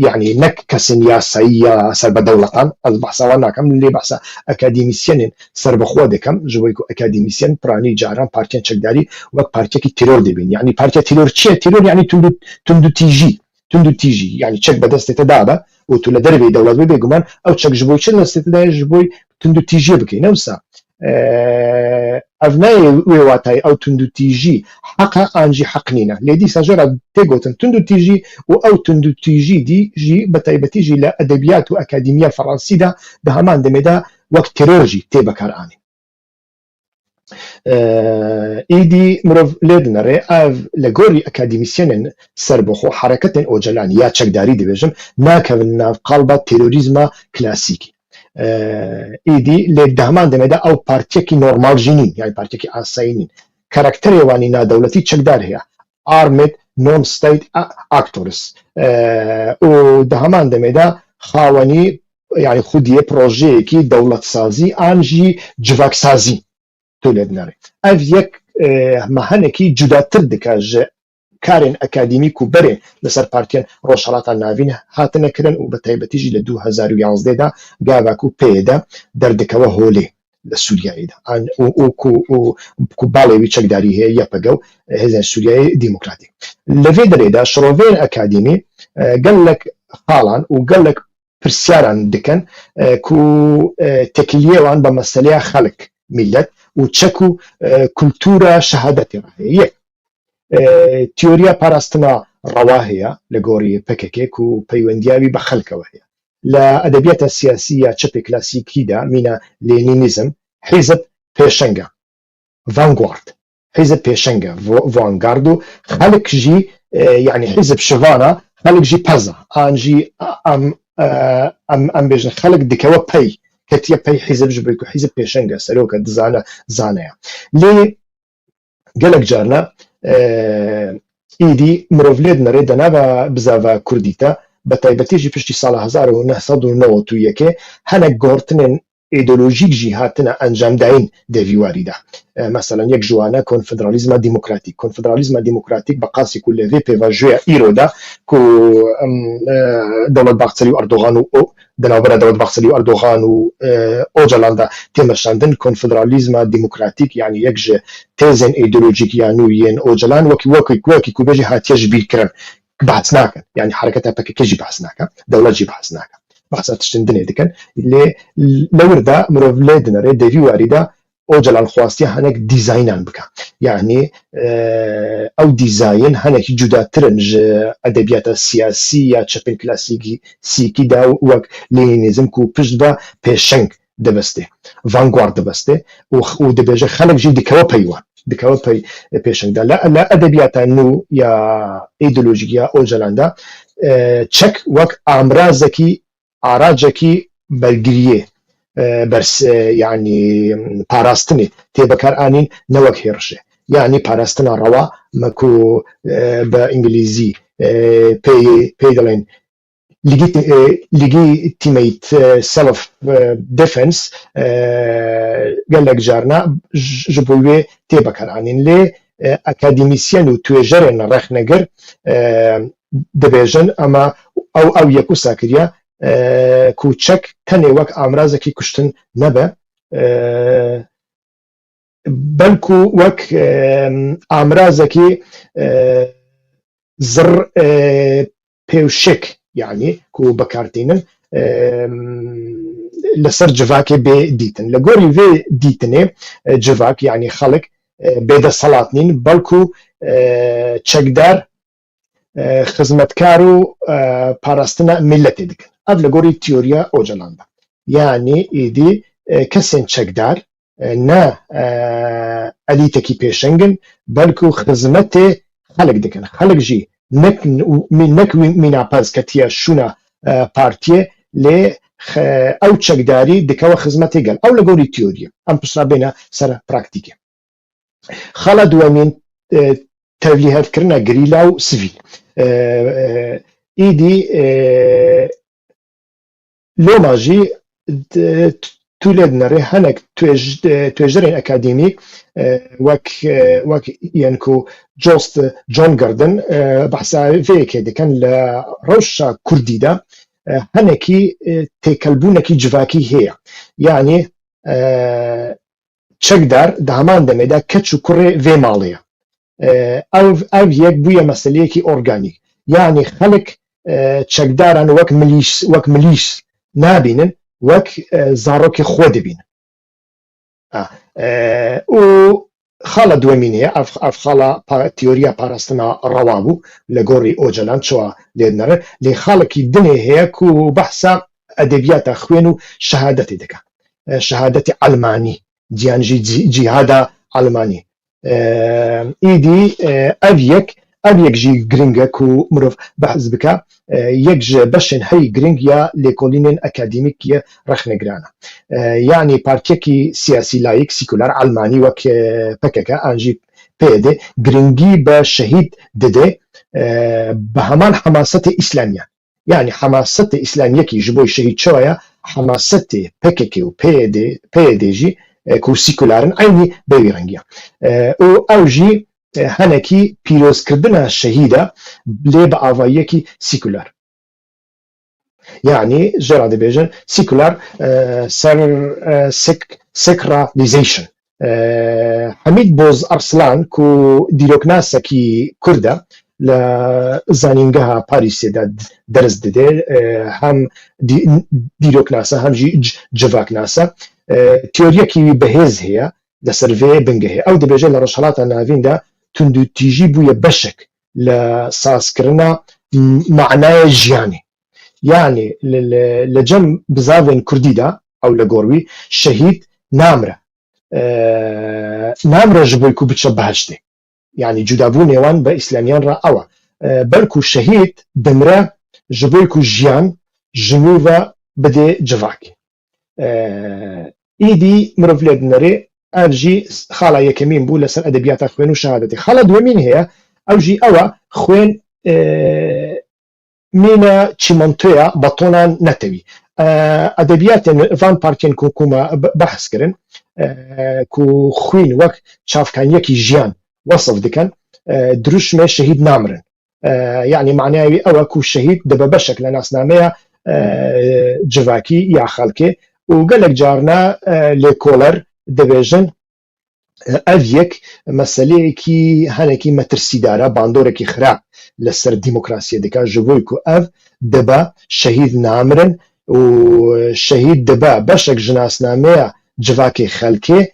yani nek kesên yasayî ya serbedewletan ez behsa wan nakim lê behsa akademîsyenên serbixwe dikim ji bo ku akademîsyen piranî caran partiyên çekdarî wek partiyekî teror dibin yani partiya teror çi ye teror yani tundutîjî yani çek bi destê te dabe û tu li dervê dewlet bê bêguman ew çek ji bo çi destê te daye ji bo tundutîjiyê bikî newsa ev nayê wê watayê ew tundutîjî heqa an jî heq nîne lê dîsa jêra tê gotin tundutîjî û ew tundutîjî dî jî bi taybetî jî li edebiyat û akademiya Fransî de di heman demê de wek teror jî tê bekaranî. ئیدی مرۆڤ لێ دنەڕێ ئەv لە گۆری ئەکادیمیسیەنên سەربەخۆ حرەکەتên ئۆجەلانی یا چەکداری دەبێژم ناکەون ناو قاڵبە تێرۆریزما کلاسیکی ئیدی لێ دەهمان دەمێدا ئەو پارتیەکی نۆرمال ژی نین یانی پارتیەکی ئاسایی نین کەرەکتەرێوانی نادەوڵەتی چەکدار هەیە Armed Non-State Actors و دەهمان دەمێدا خاوەنی یانی خودیە پرۆژەیەکی دەوڵەتسازی ئانژی جڤاکسازی تو لێ بنەڕێ ئەv یەک مەهەنێکی جوداتر دکە ji karên akademîk û berê li ser partiyên rojhilata navîn hatine kirin û bi taybetî jî li 2011 de gava ku pê de derdikeve holê لسوریاییدا و باڵێوی چەکداری هەیە یەپەگە و هێزن سووریایی دیموکراتیک لەوێ دەرێدا شڕۆڤێن ئەکادیمی گەلێک خاڵان و گەلێک پرسیاران دکەن کو تەکلیێوان بە مەسەلەیە خەڵک میلەت و چەک و کولتورە شەهادەتی هەیە تیۆریا پاراستنا ڕەوا هەیە لە گۆڕی پەکەکێک و پەیوەندیاوی بە خەڵکەوە هەیە لە ئەدەبیاتە سیاسی یا چەپی کلاسیکیدا مینە لێنینیزم حیزب پێشەنگە ڤانگوارد حیزب پێشەنگە ڤانگارد و خەڵکژی یعنی حیزب شڤانە خەڵکژی پەزە ئانژی ئەم بێژن خەڵک دکەوە پەی کەتیە پەی حیزبش بێت و حیزب پێشەنگە سەرۆکە دزانە زانەیە لێ گەلک جارنا ئیدی مرۆڤ لێ دنەرێ دەناوە بزاڤە کوردیتە بە تایبەتیژی پشتی ساڵە 1991 هەنێک گۆڕتنên ئیدۆلۆژیک جی هاتنە ئەنجامداین دەڤیواریدا مثلا یەک ژوانە کۆنفدرالیزمە دیموکراتیک بە قاسی کو لەوێ پێڤژوێ ئیرۆدا کو دەوڵەت باخچەلی و ئەردۆغان و دەناوبەرە دەوڵەت باخچەلی و ئەردۆغان و ئۆجەلاندا تێمەشاندن کۆنفدرالیزمە دیموکراتیک یعنی یەک ژێ تێزên ئیدۆلۆژیک یانوویên ئۆجەلان وەکی کو بێژی هاتیەش بیرکردن بحث ناکەن یعنی حرەکەتە پەکەکەژی بحث ناکە دەوڵەتجی بحث ناکە بحثە تشتندنێ دکەن لێ لەوردا مرۆڤ لێ دنەرێ دەڤیواریدا ئۆجەلان خواستی هەنێک دیزاینان بکە یعنی ئەو دیزاین هەنێکی جوداترن ژ ئەدەبیاتە سیاسی یا چەپین کلاسیکی سیکیدا وەک لێنینیزم و پشت بە پێشەنگ دەبەستێ ڤانگوارد دەبەستێ و دەبێژە خەڵکژی دکەوە پەیوان دکەوە پێشنگدا لە ئەدەبیاتە نو یا ئیدۆلۆژیک یا ئۆجەلاندا چەک وەک ئامرازێکی ئاراجێکی بەرگریێ بەرس یعنی پاراستنی تێبەکار ئانین نەوەک هێرشێ یعنی پاراستنە ڕەوا مەکو بە ئینگلیزی پێی دەڵێن legitimate self-defense gelek jarna ji bo wê tê bekarhanîn lê akademîsyen û tuêjerên rexnegir dibêjin ama ew yek wisa kiriye ku çek tenê wek amrazekî kuştin nebe belkû wek amrazekî zir pêwşik yani ku bekartînin li ser civakê bê dîtin li gorî vê dîtinê civak yani xelek bêdeselat nîn belkû çekdar xizmetkar û parastina milletê dikin ev li gorî tîyoriya Öcalan da yani êdî kesên çekdar ne elîtekî pêşengin belkû xizmetê xelek dikin xelek jî nek mînapez ketiye şûna partiyê lê ew çekdarî dikewe xizmetê gel ew li gorî tîyoriye em pişta bêne ser praktîkê xala duwemîn tevlîhevkirina girîla û sivîl êdî loma jî tu lê dinere hinek tuêjerên akademîk wek yên ku John Gurdon behsa vêyekê dikin li rewşa Kurdî de hinekî têkelbûnekî civakî heye yani çekdar di heman demê de keç û kurê vê malê ye ev yek bûye meseleyekî organîk yani xelek çekdaran wek milîş nabînin wek zarokê xwe dibînin û xala duwemîn heye ev xala tîyoriya parastina rewa bû li gorî Öcalan çawa lê dinere lê xalekî dinê heye ku behsa edebiyata xwên û şehadetê dike şehadetê Almanî ciyan jî cîhada Almanî êdî ev yek jî giring e ku mirov behs bike yek ji beşên herî giring ya lêkolînên akademîk ye rexnegiran e yani partiyekî siyasî layîk sîkular Almanî wek PKK an jî PYD giringî be şehîd dide bi heman hemasetê îslamiyan yani hemasetê îslamiyekî ji bo şehîd çawa ye hemasetê PKK û PYD jî ku sîkularin aynî bêwî rengiye û ew jî henekî pîrozkirina şehîd e lê bi avayiyekî sîkular يعني جرى دبيجن سيكولار سيكراليزيشن. حميد بوز أرسلان كو ديروكناسا كي كردا لزانينجها باريس دا درس دي هم ديروكناسا هم جفاك ناسا تيوريا كي بهز هي دا سيرفي بنجه او دبيجه لرشالات نافين دا تندو تيجي بويا بشك لساسكرنا معناه جياني يعني لجم بزافن كردي دا او لغوروي شهيد نامره نامره جبويكو بتشبهشتي يعني جدابو نيوان بإسلاميان را أوا بلكو شهيد دمره جبويكو جيان جنوبا بدي جفاكي إيدي مرفلد نري أرجي خالا يكمين بو لسر أدبيات خوين وشهادتي خالا دومين هي أوجي أوا خوين مينا تشيمونتويا بطونا نتوي أدبيات فان بارتين كوما بحث كرن كو خوين وك شاف كان يكي جيان وصف دكان دروش ما شهيد نامرن يعني معناه أو كو شهيد دبا بشك لناس نامية جواكي يا خالكي وقالك جارنا لكولر دبيجن أذيك مسألة كي هنكي مترسي دارا باندوركي خراب لسر الديمقراطية دكا جويكو أذ دبا شهيد نامرن وشهيد دبا بشك جناس نامية جواكي خالكي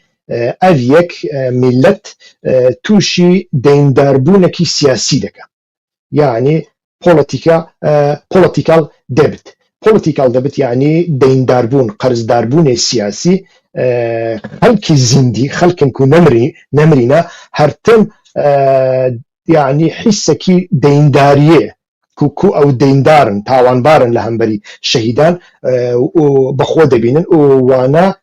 أذيك ملت توشي دينداربونكي سياسي دكا يعني political debt يعني دينداربون قرضداربون سياسي خلق زندي خلق كو نمرينا هرتم يعني حسكي دينداريه كو او ديندارن تاوان بارن لهمبري شهيدان وبخو دبينن وانا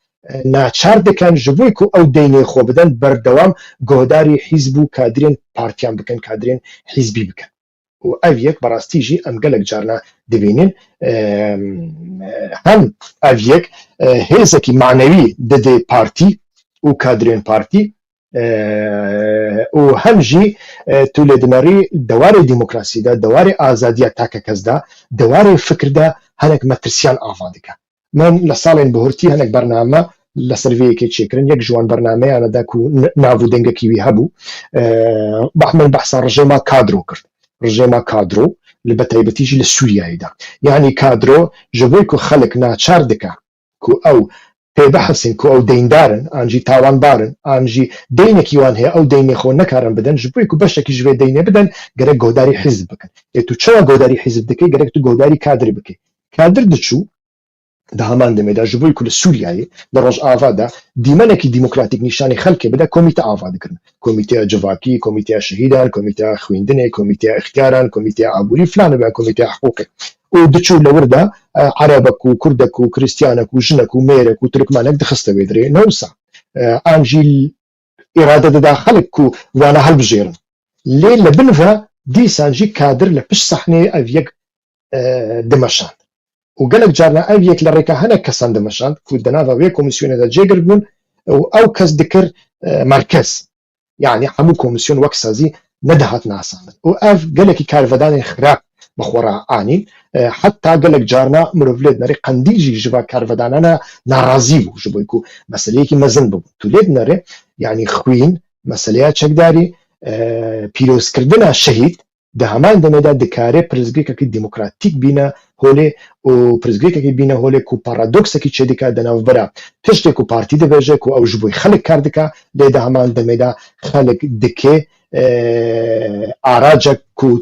ناچار دکن جبویکو او دینی خو بدن بردوام گهداری حزب کادرین پارتیان بکن کادرین حزبی بکن و اویک براستیجی ام گلک جارنا دبینین هم اویک هزکی معنوی دده پارتی و کادرین پارتی و هم جی تولدناری دوار ديمقراسی دا دوار آزادی تاکه کس دا دوار فکر دا هنک مترسیان آفادکه من لسالين بهورتي هناك برنامج لسرفي كي تشكرن يك جوان برنامج انا داكو نافو دنگا كيوي هبو بحمل بحث رجيما كادرو كرت رجيما كادرو اللي بتيجي لسوريا هيدا يعني كادرو جبويكو خلق ناتشار دكا كو او بحثن كو او ديندارن انجي تاوان بارن انجي دينك يوان هي او ديني خو نكارن بدن جبويكو بشكي جوي ديني بدن غرق غوداري حزب بكن تو تشوا غوداري حزب دكي غرق تو غوداري كادر بكي كادر دچو ده همان دمدا جبوي كل سوريا درج آفادا ديمانكي ديمقراطيك نشاني خلقه بدا كوميتي آفادا كرن كوميتي جواكي كوميتي شهيدان كوميتي خويندني كوميتي اختياران كوميتي عبوري فلان بقى كوميتي حقوقي ودچو لوردا عربك وكردك وكريستيانك وجنك وميرك وتركمانك دخست بيدري نوسا انجيل اراده داخلك وانا هالبجيرن ليه لبنفا دي سانجي كادر لبش صحني افيك دمشان وقالك جارنا أبيك لريكا هنا كسان دمشان كودنا ذا كوميسيون دا جيجر بون أو كس ذكر مركز يعني حمو كوميسيون وكسازي ندهت ناسا وأف قالك كارفدان خراب بخورا آنين حتى قالك جارنا مروفليد ناري قنديجي جوا كارفدان أنا نارازيو جبويكو مسأليكي مزن ببو توليد ناري يعني خوين مسأليات شكداري بيروز كردنا شهيد ده همان دمدا دكاره پرزگریکا کی دموکراتیک بینه هوله او پرزگریکا کی بینه هوله کو پارادوکس کی چدیکا دناو برا تشته کو پارتی ده وجه کو او جبوی خلق کردکا ده همان دمدا خلق دکه آراجا کو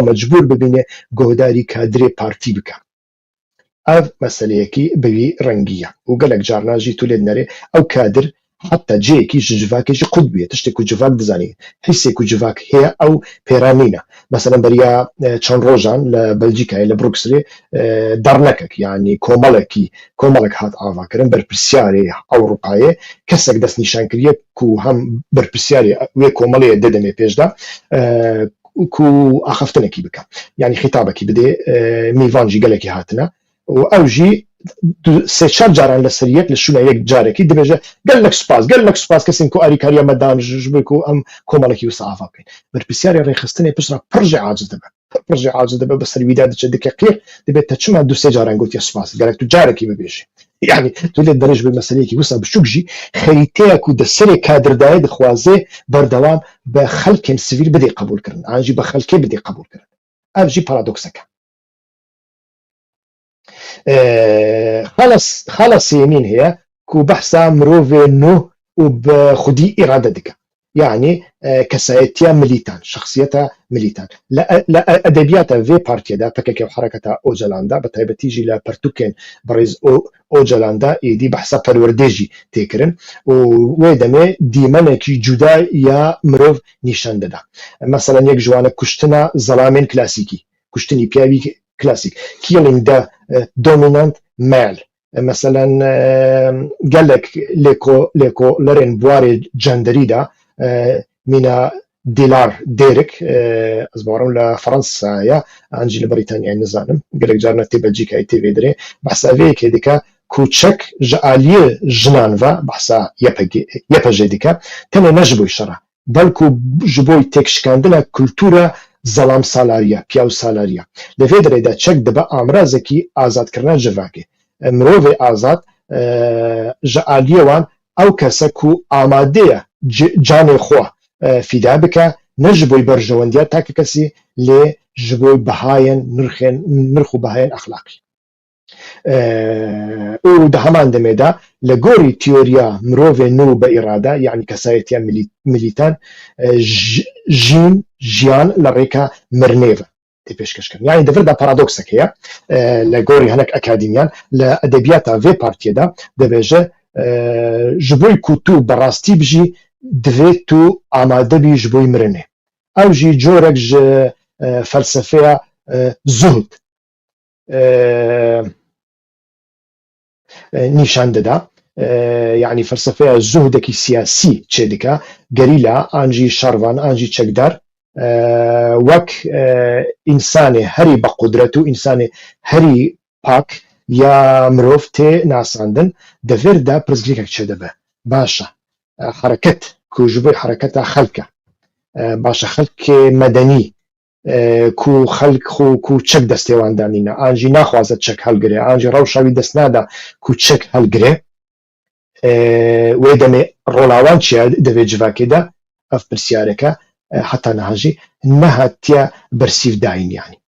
مجبور ببینه گهداری کادر پارتی بکا اف مسئله کی بوی رنگیه و گلک جارنا جی تولید نره او کادر حتى جي كي جواك جي قطبية تشتكو جواك دزاني حسيكو جواك هي أو بيرانينا مثلا بريا تشان روجان لبلجيكا لبروكسلي دارنكك يعني كومالك هات آفاكرن بربسياري أوروباية كسك دس نشان كريه كو هم بربسياري وي كومالي ددمي بيجدا كو أخفتنكي بكا يعني خطابكي بدي ميفانجي قالكي هاتنا وأوجي سه چار جاران لسریت لشونه یک جاره کی دبجه قال لك سپاس کسین کو اری کاریا مدام جبکو ام کومالکی وصافه بر بسیار رخصتنی پسرا پرجع عاجز دبه پڕژێ ئاجە دەبێت بە سەرویدا دەچێت دەکەقیر دەبێت تا چما دوو سێ جاران گوتی سوپاس گەرەک تو جارێکی ببێژی یعنی تو لێت دەڕێژ بێ مەسەلەیەکی وسا بچووکژی خەریتەیەک و دەسەرێ کادردایە دەخوازێ بەردەوام بە خەڵکێن سڤیل بدێ قبولکردن ئاژی بە خەڵکێ بدێ قبولکردن ئەڤژی پارادۆکسەکە خاڵە سێمین هەیە کو بەحسا مرۆڤێ نو و بە خودی ئیرادە دکە يعني كسايتيا ميليتان شخصيتها ميليتان لا ادبيات في بارتيا دا بكك حركه اوجلاندا بتايبتيجي لا برتوكن بريز اوجلاندا يدي بحسب پرورديجي تكرن ويدمه ديمنكي جدا يا مروف نشان دا مثلا يك جوانا كشتنا ظلامين كلاسيكي كشتني بيابي كلاسيك كيلين دا دومينانت مال مثلا قال لك ليكو لرين بواري جندريدا من ديلار ديرك أزبارون لفرنسا يا أنجي لبريطانيا نزانم قالك جارنا تي بلجيكا تي فيدري بحثا فيك هديكا كوتشك جاليه جنانفا بحثا يبجي ديكا تاني نجبوي شرع بلكو جبوي تكشكاندلا كولتورا ظلام سالاريا بياو سالاريا لفيدري دا تشك دبا أمرازكي آزاد كرنا جواكي مروفي آزاد جاليه وان أو كسكو آمادية جاني خوا فدا بکە نەژبۆی بەرژەوەندیا تاکە کەسی لێ ژبۆی بەهایەن نرخ و بەهایەن ئەخلاقی و دە هەمان دەمێدا لە گۆری تیۆریا مرۆڤێ نو بە ئیرادا یعنی کەسایەتیان ملیتان ژیان لە ڕێکە مرنێڤە پێشکەشکردن یعنی دەفردا پارادۆکسێک هەیە لە گۆری هەنێک ئەکادیمیان لە ئەدەبیاتە vê partiyێدا دەبێژە ji bo ku tu berastî bijî divê tu amade bî ji bo mirinê ew jî corek ji felsefeya zuhd nîşan dida yani felsefeya zuhdekî siyasî çê dike gerîla an jî şervan an jî çekdar wek însanê herî bequdret û însanê herî pak یا مرۆڤ تێ ناساندن دەڤێر دا پرزگریکێک چێ دەبێ باشە حرەکەت کو ji bo حرەکەتە خەڵکە باشە خەڵکێ مەدەنی کو خەڵک کو چەک دەستێواندانینە ئاژی ناخوازە چەک هەڵگرێ ئاژی ڕەوشاوی دەست نادا کو چەک هەڵگرێ وێ دەمێ ڕۆڵاوان چیە دەبێت جڤاکێدا ئەف پرسیارەکە هەتا نەهاژی نەهاتیە بەرسیف داین یانی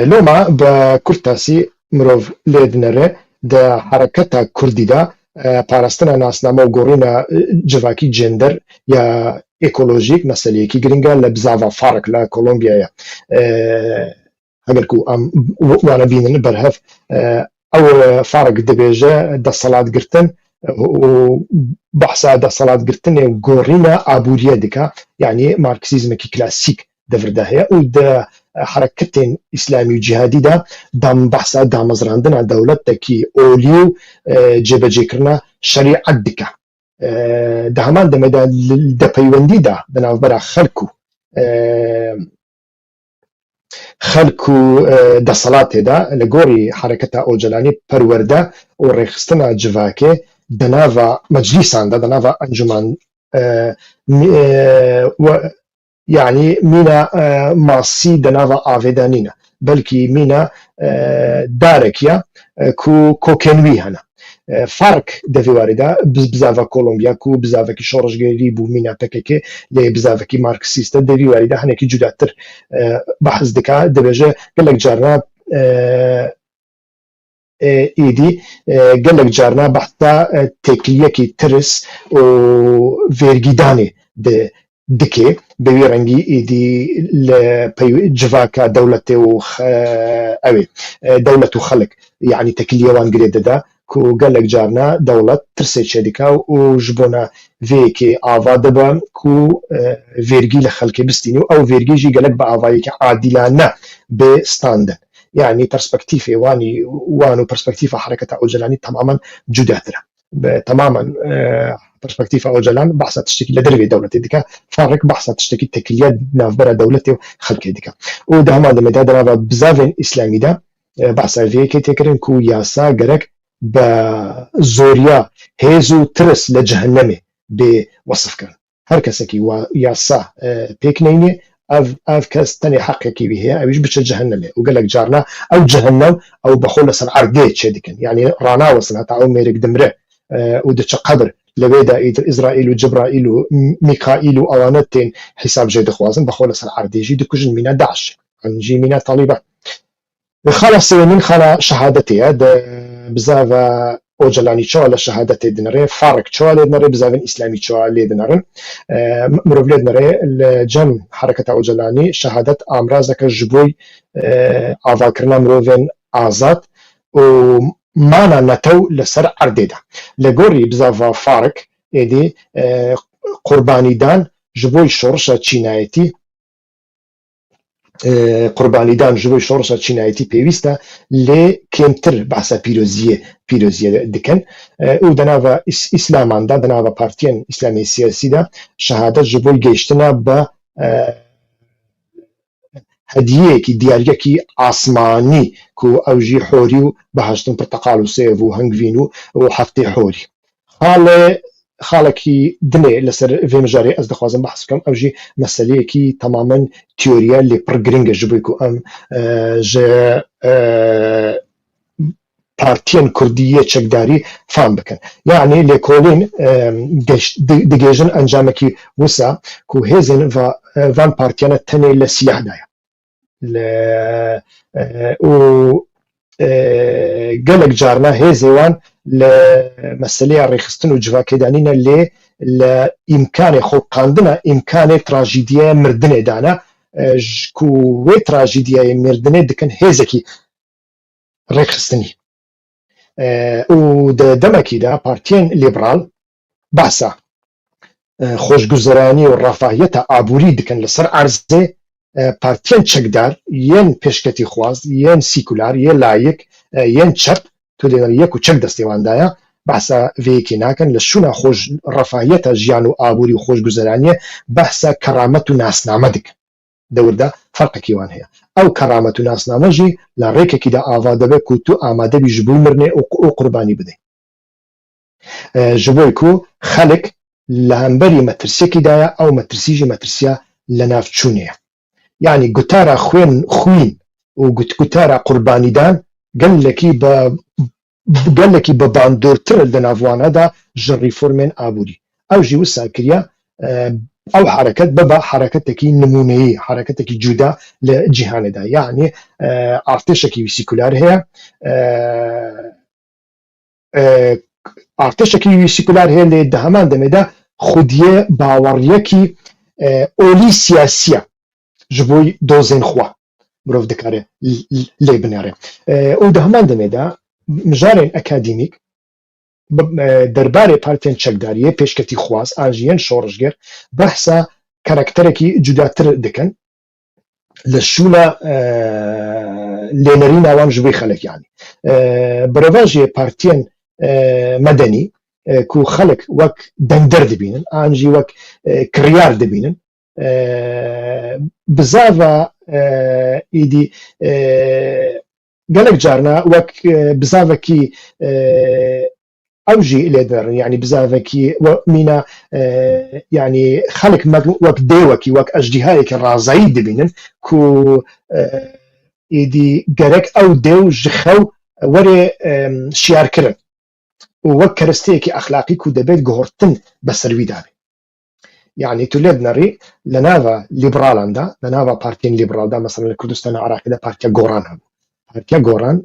لۆما بە کورتاسی مرۆڤ لێ دنەرێ دە حرەکەتە کوردیدا پاراستنە ناسنامە و گۆڕینە جڤاکی جێندەر یا ئێکۆلۆژیک مەسەلەیەکی گرنگە لە بزاڤە فارق لە کۆلۆمبیایە ئەگەرکو ئەم وانە بینن بەرهەف ئەو فارق دەبێژە دەسەڵاتگرتن و بەحسا دەسەڵاتگرتنێ گۆڕینە ئابووریە دکە یعنی مارکسیزمێکی کلاسیک دەڤردا هەیە و حرەکەتێن ئیسلامی و جیهادی دا دام بەحسا دامەزراندنە دەوڵەتێکی ئۆلی و جێبەجێکردنە شەریعەت دکە دە هەمان دەمەدا دەپەیوەندیدا بەناوبەرە خەڵک و دەسەڵاتێدا لە گۆری حرەکەتە ئۆجەلانی پەروەردە و ڕێخستنە جڤاکێ دەناڤە مەجلیساندا دەناڤە ئەنجومان يعني مينا ماسي دناوا آفيدانينا بلكي مينا داركيا كوكنوي هنا فرق دفي وارده بزافا كولومبيا كو بزافا كي شورش غيري بو مينا بككي لي بزافا كي ماركسيستا دفي وارده هنا كي جداتر بحث دكا دبجه قالك جارنا ايدي قالك جارنا بحثا تكليه كي ترس و فيرغيداني دكي بوي رنگي ايدي جواكا دولتي و اوي دولة خلق يعني تكليوان قريدة دا كو قالك جارنا دولة ترسي شدكا و جبونا فيكي آفا دبا كو فيرجي لخلقي بستينيو او فيرجي جي قالك بآفايك عادلانة بستاندن يعني برسبكتيفي وانو برسبكتيفة حركة أوجلاني تماما جداترة تماما برسبكتيفا أوجلان بحثا تشتكي لدرجة دولتي ديكا فارق بحثا تشتكي تكليات نافبرا دولتي وخلقي ديكا وده هما دمدا درابا بزافين إسلامي دا بحثا فيكي تكرن كو ياسا قرق بزوريا هيزو ترس لجهنمي بوصف كان هر كسكي ياسا بيكنيني اف كاس تاني حقك بها اويش بتش جهنم وقال لك جارنا او جهنم او بخول سن عرضيت شدكن يعني رانا وصلها تعو ميرك دمره ودتش قبر لبيدا اسرائيل وجبرائيل وميكائيل واوانتين حساب جيد خوازن بخول سن عرضي دكوجن من داعش عن جي من طالبه خلاص من خلا شهادتي هذا بزاف اوجلاني شو على شهادتي دنري فارق شو على دنري بزاف اسلامي شو على دنرن مروف دنري الجم حركه اوجلاني شهاده امرازك جبوي افاكرنا مروفين ازات ومانا نتو لسر عرديده لغوري بزاف فارق ايدي قرباني دان جبوي شورشا تشينايتي قربانی دان جوی شورش چینایتی پیوسته ل کمتر بحث پیروزیه دکن او دناوا اسلامان دا دناوا پارتیان اسلامی سیاسی دا شهادت جوی گشتنا با هدیه کی دیاریه کی آسمانی کو اوجی حوریو بهشتن پرتقال و سیف و هنگوینو و هفته حوری خالكي دني لسر في مجاري از دخوازم بحث كم اوجي مسألة كي تماما تيوريا اللي برغرينج جبيكو ام ج بارتيان كردية تشكداري فهم بكن يعني لكولين دجاجن انجامكي وسا كو هيزن فان بارتيان التاني لسياح دايا و قالك جارنا هيزيوان لمسألة ريخستن وجفا كدانينا اللي لإمكان خو قاندنا إمكان تراجيديا مردنة دانا كو تراجيديا مردنة دكن هيزكي ريخستني و دمكي دا بارتين ليبرال باسا خوش گزراني والرفاهية عبوري دكن لسر عرزة بارتين تشكدار ين بيشكتي خواز ين سيكولار ين لايك ين تشب تو دينر يكو تشك دستيوان دايا بحثا فيكي ناكن لشونا خوش رفاهية جيانو آبوري وخوش گزرانية بحثا كرامة ناس نامدك دور دا فرق كيوان هي او كرامة ناس نامجي لريكا كدا آفاده بكو تو آماده بجبوي مرني او قرباني بده جبويكو خلق لهمبري مترسيكي دايا او مترسيجي مترسيا لنافتشونية يعني قتارة خوين وقتارة قرباني دان قال لكي بباندورتر لنافوان هذا جري فورمين آبوري او جي وسا كريا او حركة بابا حركتكي نمونية حركتكي جودا لجهان دا يعني ارتشكي سيكولار هي ارتشكي سيكولار هي اللي دهمان دمدا خودية باوريكي اولي سياسية جبوي دوزين خوا بروف دكاري لي بناري او دهمان دمدا مجارين اكاديميك درباري بارتين تشكداريه بيشكتي خواز اجيان شورجر بحثا كاركتركي جداتر دكن للشولا لينرينا وان جبي خلق يعني برواجي بارتين مدني كو خلق وك دندر دبينن انجي وك كريار دبينن بزافا ايدي قالك جارنا وك بزافا كي اوجي ليدر يعني بزافكي ومينا يعني خلق وك ديوكي وك اجدهايك الرازعي دبينن كو ايدي قرك او ديو جخو وري شيار كرن وك كرستيكي اخلاقي كو دبيت قهرتن بسروي دابي يعني تولد نري لنافا ليبرال دا لنافا بارتين ليبرال دا مثلا الكردستان العراقي دا بارتيا غوران هم بارتيا غوران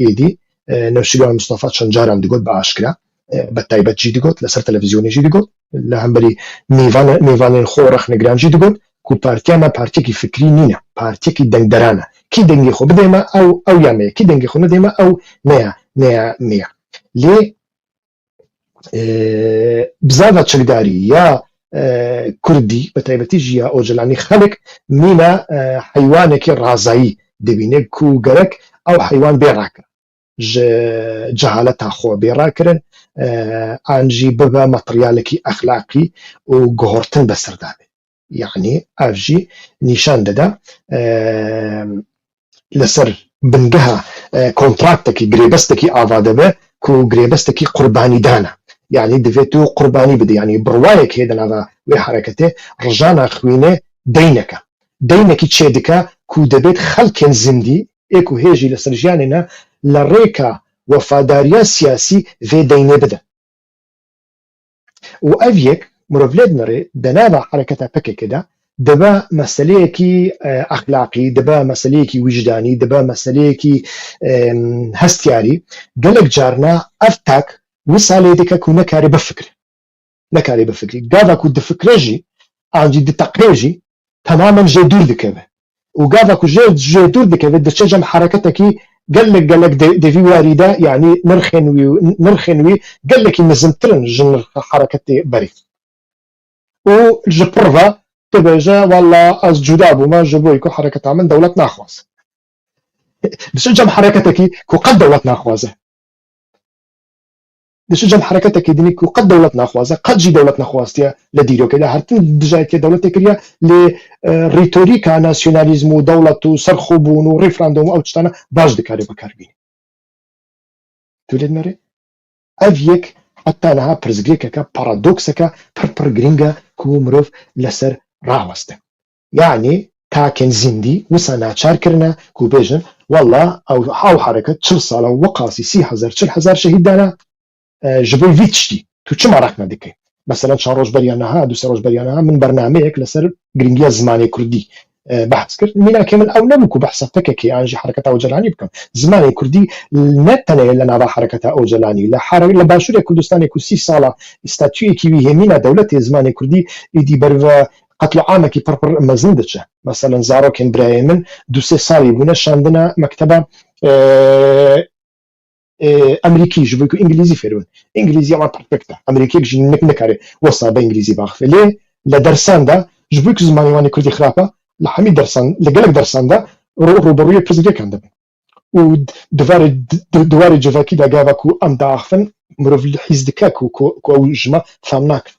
ايدي نوشيلو مصطفى شنجارم ديقول باشكرا بتايبت جي ديقول لسر تلفزيوني جي ديقول لهمبري ميفان الخورخ نجران جي ديقول كو بارتيا ما بارتيا كي فكري نينا بارتيا كي دندرانا كي دنجي خو بديما او يامي كي دنجي خو نديما او نيا لي بزافة تشكداري يا كردي بتايبتي جيا اوجلاني خلق مينا حيوانك الرازعي دبينك كو غرك او حيوان بيراك جهالتها خو بيراكرن انجي ببا ماتريالكي اخلاقي وقهرتن بسردابي يعني افجي نيشان ددا لسر بنجها كونتراكتكي غريبستكي افادبه كو غريبستكي قرباني دانا يعني دفيتو قرباني بدي يعني بروايك هيدا لغا وحركته رجانا خوينه دينك دەینێکی چێ دکە کو دەبێت خەڵکێن زیندی ئێک و هێژی لەسەر ژیانێنە لە ڕێکە وەفاداریە سیاسی vê دەینێ بدەن و ئەڤ یەک مرۆڤ لێ بنەڕێ دەناوە حرەکەتە پەکێکەدا دەبا مەسەلەیەکی ئەخلاقی دەبا مەسەلەیەکی وجدانی دەبا مەسەلەیەکی هەستیاری گەلێک جارنا ئەف تاک وسالێ دەکە کو نەکارێ بەفکری گاوا کو دفکرێژی ئانجی دتەقرێژی تەمامەن ژێ دوور دکەوێ و گاوا کو ژێ دوور دکەوێت دەچەجەم حرەکەتێکی گەلێک دەوی واریدا یعنی نرخێنوی گەلێکی نزمترن ژن حرەکەتی بەری و ji pir ve dibêje walla ez cuda bûme ji bo ku hereketa min dewlet naxwaze diçe cem hereketekî ku qet dewlet naxwaze diçe cem hereketekî dinî ku qet dewlet naxwaze qet jî dewlet nexwastiye li dîrokê de hertin dijayetiye dewletê kiriye lê rîtorîka nasyonalîzm û dewlet û serxwebûn û referandum û ew tiştane baş dikare bekarبîne tu lê dinêrî ev yek heta niha pirzgirêkeke paradokseke pir giring e ku mirov لەسەر ڕاوەستە یعنی تاکێن زیندی وسا ناچار kirine ku bêjin walla ew hereket 40 sala weqasî 30,000 şehîd dane ji bo vî tiştî tu çima rex nedikî mesela çar roj beriya niha du-sê roj beriya niha min bernameyek li ser giringiya zimanê Kurdî behs kir mînakê min ew nebû ku behsa pekekê an jî hereketa Ocalanî bikim zimanê Kurdî ne tenê li nava hereketa Ocalanî li başûrê Kurdistanê ku 30 sala statûyekî wî hêmîna dewletê zimanê Kurdî êdî ber ve qetl û amekî pir mezin diçe mesela zarokên birayê min du-sê salî bûne şandina mekteba ئەمریکی ji bo ku îngilîzî fêr bibin îngilîzî wan perfect e Amerîkêk jî nikare wesa be îngilîzî biaxive lê li dersan de ji bo ku zimanê wan ê Kurdî xirab e li hemî dersan li gelek dersan de rûberûyê pirzgirêkan dibin û diwarê civakî de gava ku em diaxivin mirov hîz dike ku ew ji me fehm nakin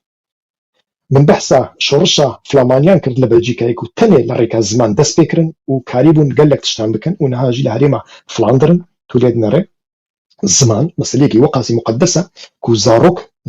min behsa şorişa flamaniyan kir li Belçîkayê ku tenê li rêka ziman dest pê kirin û karî bûn gelek tiştan bikin û niha jî li herêma Flandirin tu lê dinêre ziman meseleyekî weqasî muqeddese ku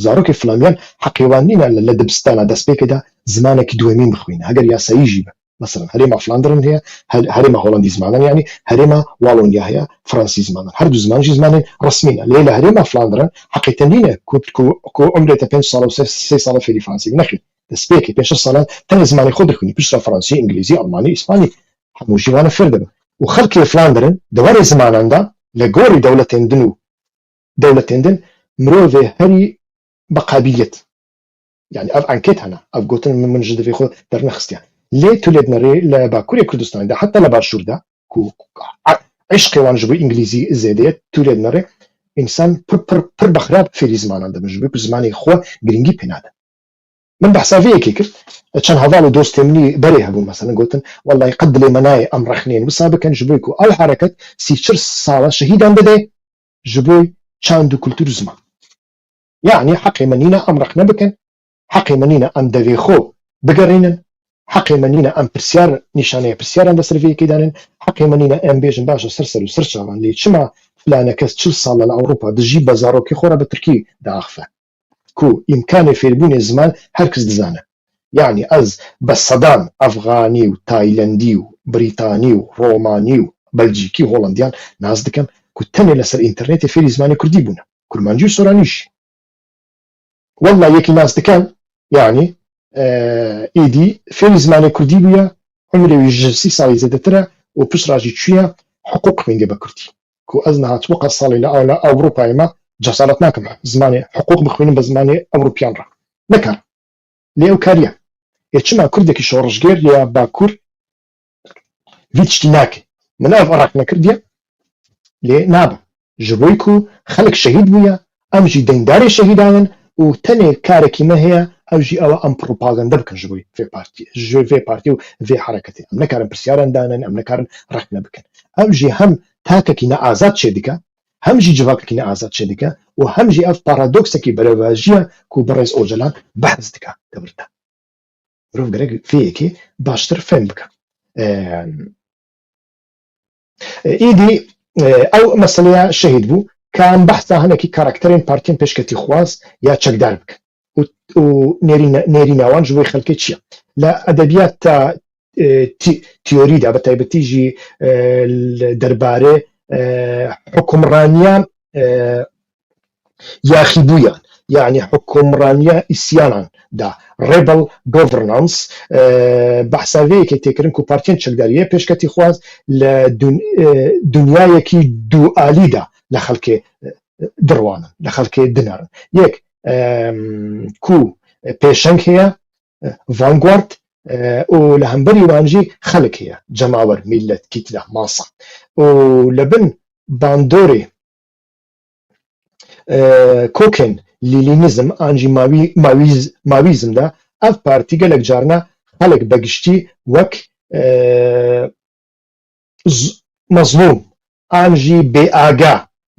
zarokê Flamiyan heqê wan nîne li dibistana dest pêkê de zimanekî duhemîn bixwîne heger yasayî jî be mesela herêma Flandirin heye herêma Holandî zimanan yani herêma Wallonya heye Fransî zimanan her du ziman jî zimanên resmî ne lê li herêma Flandirin heqê te nîne ku umrê te 5 sala û 3 sala fêrî Fransî nexîn dest pêkê 5 salan tenê zimanê xwe dixwînî pişta Fransî İngilîzî Almanî İspanî hemû jî wan fêr dibin û xelkê Flandirin di warê zimanan de li gorî dewletên din û dewletên din mirovê herî biqabiliyet yani ev enket hene ev gotin min ji divê xwe dernexistiye lê tu lê dinêrî li Bakurê Kurdistanê de heta li başûr de ku eşqê wan ji bo îngilîzî zêde ye tu lê dinêrî însan pir bixirab fêrî zimanan dibin ji bo ku zimanê xwe giringî pê nade min behsa vê yekê kir çend heval û dostên min berê hebûn mesela gotin wallahî qet dilê me nayê em rexnên wisa bikin ji bo ku ew hereket 30 sala şehîdan bide ji bo çand û kultûr ziman yani heqê me nîne em rex nebikin heqê me nîne em devê xwe bigerînin heqê me nîne em pirsiyar nîşaneya pirsiyaran de ser vê yekê danin heqê me nîne em bêjin başa ser û çavan lê çima filane kes 40 sala li Ewropa dijî be zarokê xwe re bi Tirkî diaxife ku îmkanê fêrbûnê ziman her kes dizane yani ez be sedan Efganî û Taylandî û Brîtanî û Romanî û Belcîkî û Holandiyan naz dikim ku tenê li ser înternetê fêrî zimanê Kurdî bûne kurmancî û soranî jî walla yekî naz dikim yani êdî fêrî zimanê Kurdî bûye umrê wî ji 30 salî zêdetir e û pişra jî çûye hiqûq xwînge be Kurdî ku ez niha çiqas salî li Ewropayê me cesaret nakim zimanê hiqûq bixwînim be zimanê Ewropyan re nekar lê ew kariye ê çima Kurdekî şoreşgêr ya Bakur vî tiştî nake min ev iraq nekirdiye lê nabe ji bo ku xelek şehîd bûye em jî deyndarê şehîdan in û tenê karekî me heye ew jî ew em propaganda bikin ji bo vê partî û vê hereketê em nekarin pirsyaran danin em nekarin rex nebikin ew jî hem takekî neazad çê dike hem jî civakekî neazad çê dike û hem jî ev paradoksekî berevajî ku bi rêz Ocalan behs dike dewr de mirov gerek vê yekê baştir fehm bike êdî ew meseleya şehîd bû ka em behsa hinekî karakterên partiyên pêşketî xwaz ya çekdar bikin û nêrîna wan ji bo xelkê çi ye li edebiyata تیۆریدا بە تایبەتیژی دەربارەی حکومڕانیە یاخیبوویان، یعنی حکومڕانیە ئیسیانان دا ڕێبڵ گۆڤرنانس بەحساوەیەکێ تێکردن و پارتیان چەکداریە پێشکەتی خواست لە دنیایەکی دووئالیدا لە خەڵکێ دڕوانن، لە خەڵکێ دنارن. یەک کو پێشەنگ هەیە ڤانگوارد و لە هەمبەری وانژی خەڵک هەیە جەماوەر میلەت کیتلە ماسە و لە بن باندۆرێ کۆکن لیلینزم ئانجی ماویزمدا ئەف پارتی گەلێک جارنا خەڵک بەگشتی وەک مەزلوم ئانجی بێئاگا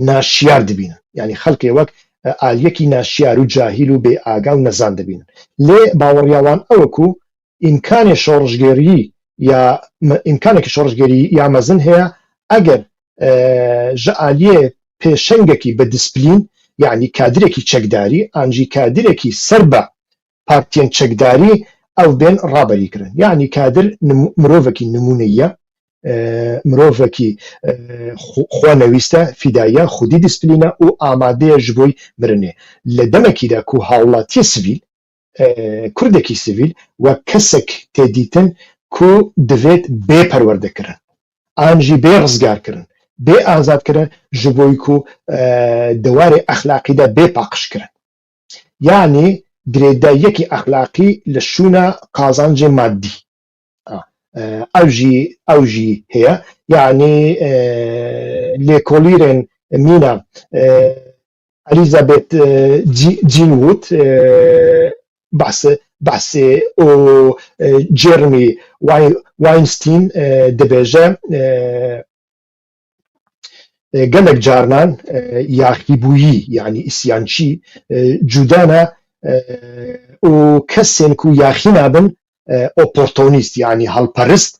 ناشیار دەبینن، یعنی خەڵکێ وەک ئالیەکی ناشیار و جاهیل و بێئاگا و نەزان دەبینن. لێ باوەڕیاوان ئەوەکو ئیمکانی شۆڕژگەری یا مەزن هەیە ئەگەر ژە ئالیێ پێشەنگێکی بە دیسپلین، یعنی کادرێکی چەکداری ئانجی کادرێکی سەر بە پارتیان چەکداری ئەو بێن ڕابەریکردن، یعنی کادر مرۆڤێکی نمونەیە، مرۆڤێکی خوانەویستە، فیدایە، خودی دیسپلینە و ئامادەیە ji بۆی مرنێ. لە دەمێکیدا کو هاوڵاتی سڤیل کوردێکی سڤیل وە کەسێک تێدیتن کو دەوێت بێ پەروەردەکردن ئانجی بێ ڕزگارکردن بێ ئازادکردن ji بۆی کو دەوارێ ئەخلاقیدا بێ پاقشکردن، یعنی درێداییەکی ئەخلاقی لە شوونە قازانجێ مادی ئەوژی هەیە، یعنی لێکۆلیرێن مینە ئەلیزابێت جینووت بەحسێ و جێرمی واینستین دەبێژە گەلێک جارنان یاخیبوویی یعنی ئیسیانچی جودانە و کەسێن کو یاخی نابن ئۆپۆرتۆنیست یعنی هەڵپەرست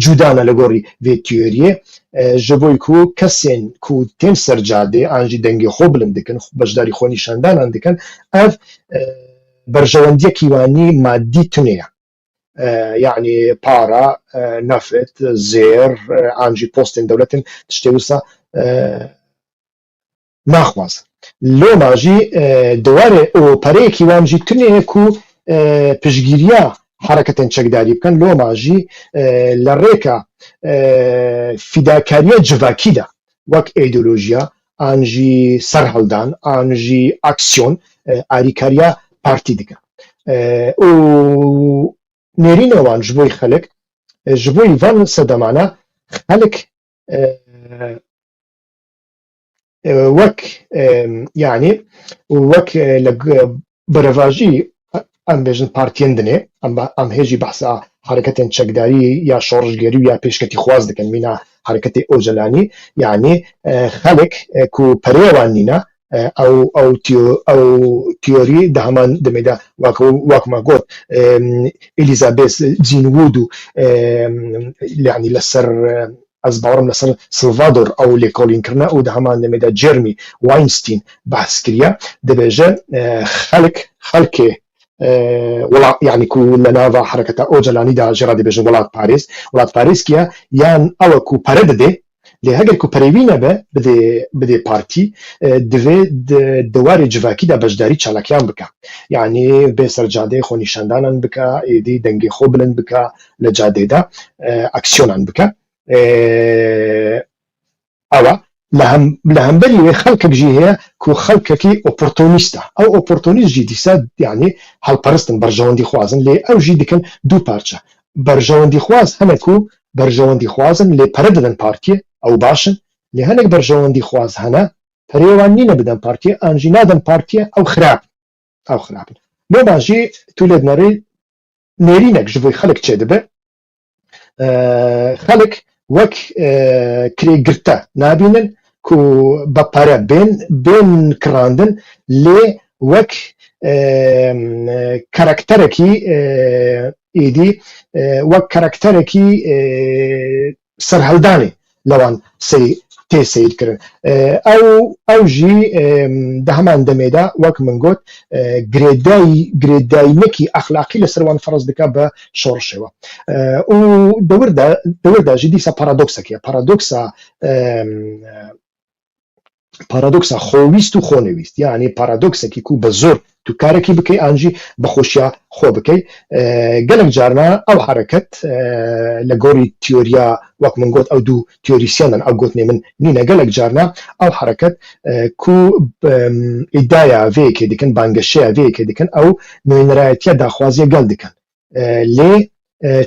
جودانە لە گۆڕی vê تیۆریێ ji بۆی ku kesên ku tên sercadê an jî dengê xwe bilind dikin, beşdarî xwe nîşandanan dikin, ev berjewendiyekî wanî maddî tune ye, yani para, nefet, zêr an jî postên dewletin tiştê wisa naxwazin. Loma jî diwarê û pereyekî wan jî tune ye ku piştgiriya حركة çekdarî bikin. Loma jî li rêka fîdakariya civakî de wek îdeolojiya an jî serhildan an jî aksiyon alîkariya partî dikin û nêrîna wan ji bo xelek ji bo van sedemana xelek wek yani wek li birevajî em bêjin partiyên dinê em hêjî behsa hareketên çekdarî ya şorjgerî û ya pêşketî xwaz dikin mîna hareketê ocalanî, yani xelek ku pereyê wan nîne ew tîyorî di heman demê de wek me got Elizabeth Greenwood û yani li ser ez bawerim li ser Salvador ew lêkolînkirine û di heman demê de Jeremy Weinstein behs kiriye, dibêje xelkê yani ku li nava hereketa ocalanî de jî re dibêjin welat Parîs, welat Parîskiya yan ew ku pere dide lê heger ku perêvî nebe bidê partî divê di warê civakî de beşdarî çalakiyan bike, yani bê sercadê xwe nîşandanan bike, êdî dengê xwe bilind bike, li cadê de aksiyonan bike. Ewa li hemberî wê xelkek jî heye ku xelkekî opportunîst e. Ew opportunîst jî dîsa yani helperistin, berjewendî xwazin, lê ew jî dikin du parça. Berjewendî xwaz hene ku berjewendî xwazin lê pere didin partiyê ew başin, lê hinek berjewendî xwaz hene pereyê wan nîne bidin partiyê an jî nadin partiyê ew xirabin. Loma jî tu lê dinêrî nêrînek ji bo xelek çê dibe, xelek wek kirêgirte nabînin ku be pere bên kirandin, lê wek karakterekî êdî wek karakterekî serhildanê li wan serî تێ سیرکردن ئەو ژی دە هەمان دەمێدا وەک من گوت گرێداینەکی ئەخلاقی لەسەروان فەرز دکا بە شۆڕشەوە و دەورداژی دیسە پارادۆکسە خۆویست و خۆنەویست یعنی پارادۆکسێکی کو بە زۆر تو کارێکی بکەی ئانجی بەخۆشیە خۆ بکەی گەلک جارنا ئەو حرەکەت لە گۆری تیۆریا وەک من گوت ئەو دوو تیۆریسیانن ئەو گوتنێ من نینە گەلک جارنا ئەو حرەکەت کو ئیدایە vەیەکێ دیکەن بانگەشەیە vەیەکێ دیکەن ئەو نوێنەرایەتیە داخوازیە گەل دیکەن لێ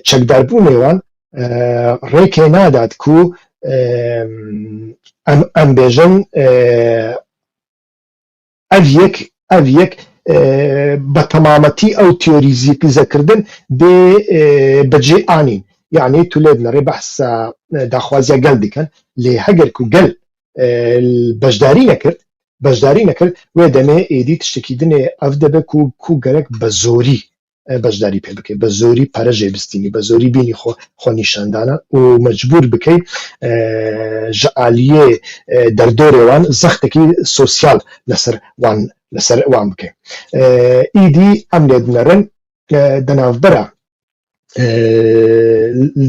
چەکداربوونێوان ڕێکێ نادات کو ئەم بێژن ئەڤ یەک بە تەمامەتی ئەو تیۆریزی قزەکردن بەجێ ئانین یعنی تو لێ بنەڕێ بەحسە داخوازیە گەل دیکەن لێ هەگەر کو گەل بەشداری نەکرد وێ دەمێ ئێدی تشتێکی دنێ ئەف دەبێ کو گەرەک بە زۆری بەشداری پێ بکەی بە زۆری پەرەژێ بستینی بە زۆری بینی خۆ نیشاندانە و مەجبور بکەی ژەعالیە دەردۆرێوان زەختێکی سۆسیال لەسەر وان بکەی ئیدی ئەم لێ بنەرن دەناوبەرە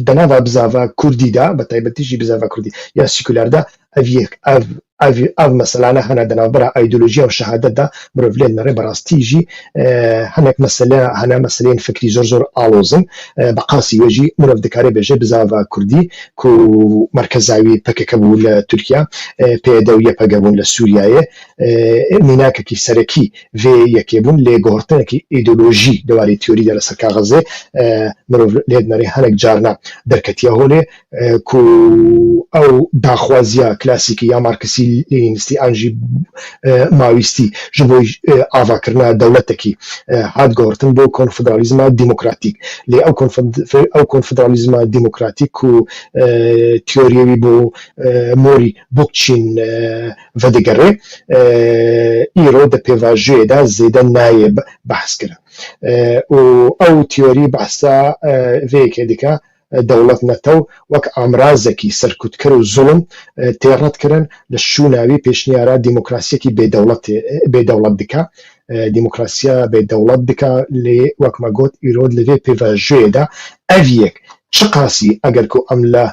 دەناوا بزاڤە کوردیدا بە تایبەتیژی بزاڤە کوردی یا سیکولاردا ئەv مەسەلانە هەنا دەناوبەرە ئایدۆلۆژیا و شەهادەتدا مرۆڤ لێ نەڕێ بەڕاستیژی هەنێک هەنا مەسەلەیەن فکری زۆر ئاڵۆزن بە قاسی وێژی مرۆڤ دەکارێ بێژێ بزاڤە کوردی کو مەرکەزاوی پەکەکە بوو لە تورکیا پێدەویە پەگەبوون لە سووریایە میناکێکی سەرەکی vê yekê bûn lêgihortinekî îdeolojî dewarê tîyorî de li ser kaxezê mirov lê dinêrê hinek carna derketiya holê ku ew daxwaziya klasîkî ya marksî lênînistî an jî mawîstî ji bo avakirina dewletekî hat gihortin bo konfederalîzma dîmokratîk lê ew konfederalîzma dîmokratîk ku tîyoriyê wî bo morî bokçîn vedigerê îro di pêvajiyê de zêde nayê behs kirin û ew tîyorî behsa vêyekê dike dewlet netew wek amrazekî serkûtkir û zulm têret kirin li şûnawî pêşniyara dîmokrasiyekî bêdewlet dike dîmokrasiya bêdewlet dike lê wek me got îro li vê pêvajiyê de ev yek çi qasî eger ku em li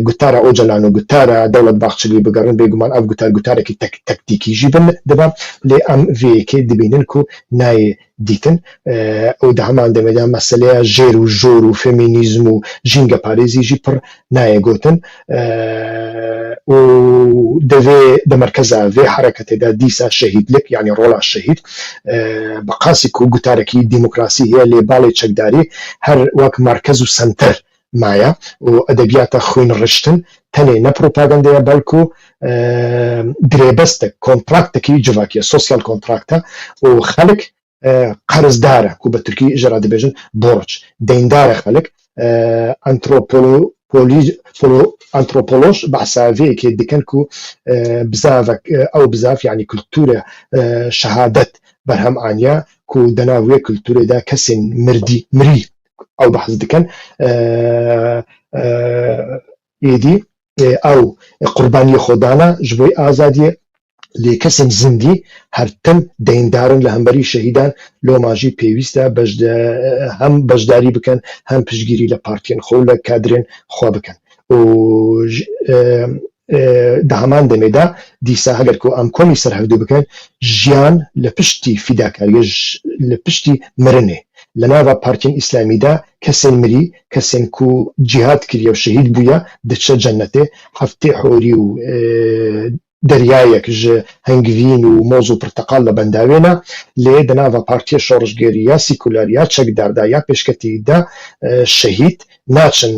gotara Ocalan û gotara dewletbaxçilî bigerin bêguman ev gotarekî tektîkî jî dibe lê em vêyekê dibînin ku nayê dîtin û di heman demê de meseleya jêr û jor û femînîzm û jîngeparêzî jî pir nayê gotin û di merkeza vê hereketê de dîsa şehîdlik yani rola şehîd bi qasî ku gotarekî dîmokrasî heye lê balê çekdarî her wek merkez û senter maya û edebiyata xwînriştin tenê ne propagandaya belku dirêbestek kontraktekî civakiye sosyal kontrakta û xelek قرضدار کو به ترکی جرا دبیجن borç deyndar xelek antropoloj behsavê ki dikin ku bizavek ew bizav yani kultura şehadet berhem aniya ku dena wê kulturê de kesên mirî ew behs dikin êdî ew qurbaniyê xwedana ji bo azadiyê lê kesên zindî her tim deyndar in li hemberî şehîdan loma jî pêwîst e hem beşdarî bikin hem piştgirî li partiyên xwe û li kadrên xwe bikin û di heman demê de dîsa heger ku em komî serhevdû bikin jiyan li piştî fîdakariyê li piştî mirinê li nava partiyên îslamî de kesên mirî kesên ku cîhat kiriye û şehîd bûye diçe cennetê heftê horî û deryayek ji hengivîn û moz û pirteqal li bendavêne lê di nava partiya şoreşgerî ya sîkular ya çekdar de ya pêşketî de şehîd naçin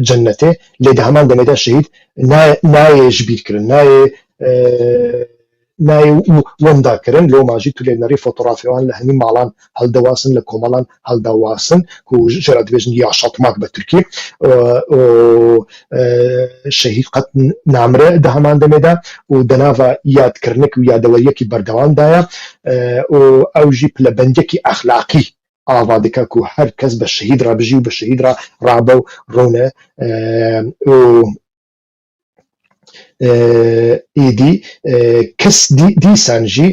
cennetê lê di heman demê de şehîd nayê ji bîr kirin nayê wenda kirin loma jî tu lê nerî fotoğrafyawan li hemî malan heldewasin li komalan heldewasin ku ji re dibêjin yaşatmak bi Tirkî şehîd qet namire di heman demê de û di nava yadkirinek û yadeweriyekî berdewam daye û ew jî pilebendiyekî exlaqî ava dike ku her kes bi şehîd re bijî û bi şehîd re rabe û rûne û ئیدی کەس دیسانژی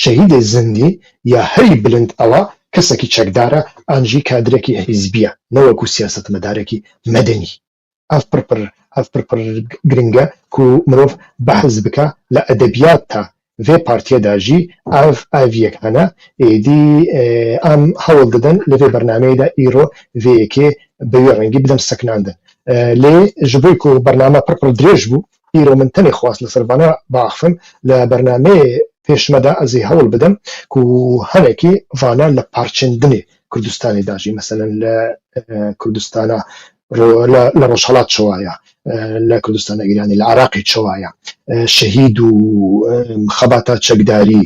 شەهیدێ زندی یا هەری بلند ئەوە کەسێکی چەکدارە ئانژی کادرێکی حیزبیە نەوەکو سیاسەتمەدارێکی مەدەنی ئەف پڕ گرنگە کو مرۆڤ بەحث بکە لە ئەدەبیات تا vê partiye da jî ev yek hene êdî em hewl didin li vê bernameyê de îro vê yekê bi wê rengî bidin sekinandin. Lê ji bo ku bername pir dirêj bû îro min tenê xwast li ser vana biaxivim li bernameyê pêşme de ez ê hewl bidim ku hinekî vana li parçindinê Kurdistanê da jî meselen li Kurdistana لە ڕۆژهەڵات چۆوایە لە کوردستانە ئیرانی لە عراقی چۆوایە شەهید و خەباتە چەکداری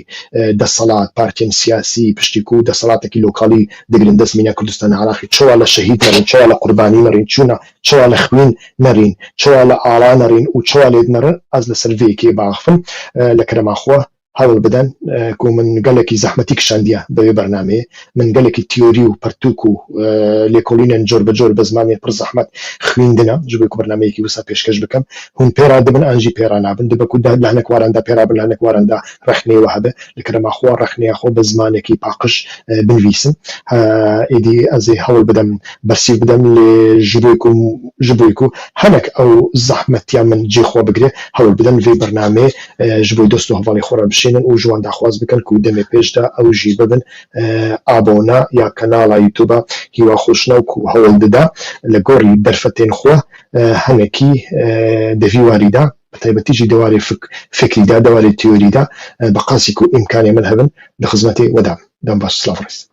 دەسەڵات پارتیên سیاسی پشتیک و دەسەڵاتێکی لۆکاڵی دەگرن دەستمینە کوردستانە عراقی چۆوە لە شەهید نەڕین چۆوە لە قوربانی نەڕین چوونە چۆوە لە خوێن نەڕین چۆوە لە ئاڵا نەڕین و چۆوە لێت نەڕن ئەز لەسەر vêyekê باخفم لە کەرەماخوا هەوڵ بدەن کو من گەلێکی زەحمەتی کشاندیە بەوێ بەرنامەیە من گەلێکی تیۆری و پەرتوک و لێکۆڵینەن جۆر بەجۆر بە زمانی پڕ زەحمەت خوێندنە ji bo ku bernameyekî wisa pêşkêş bikim hûn pêra dibin an jî pêra nabin dibe ku li hinek waran da pêra bin li hinek waran da rexneyê we hebe li kerema xwe rexneya xwe bi zimanekî paqij binivîsin êdî ez ê hewl bidim bersîv bidim lê ji bo ku hinek ew zehmetiya min cê xwe bigire hewl bidim vê bernameyê ji bo dost û hevalê xwe re bişînin û ji wan daxwaz bikin ku demê pêş de ew jî bibin abona ya kanala YouTube hîwa xweşna ku hewl dida li gorî derfetên xwe hinekî devî warî da bi taybetî jî dewarê fikrî da dewarê teorî da bi qasî ku îmkanê min hebin li xizmetê we de dem baş slav res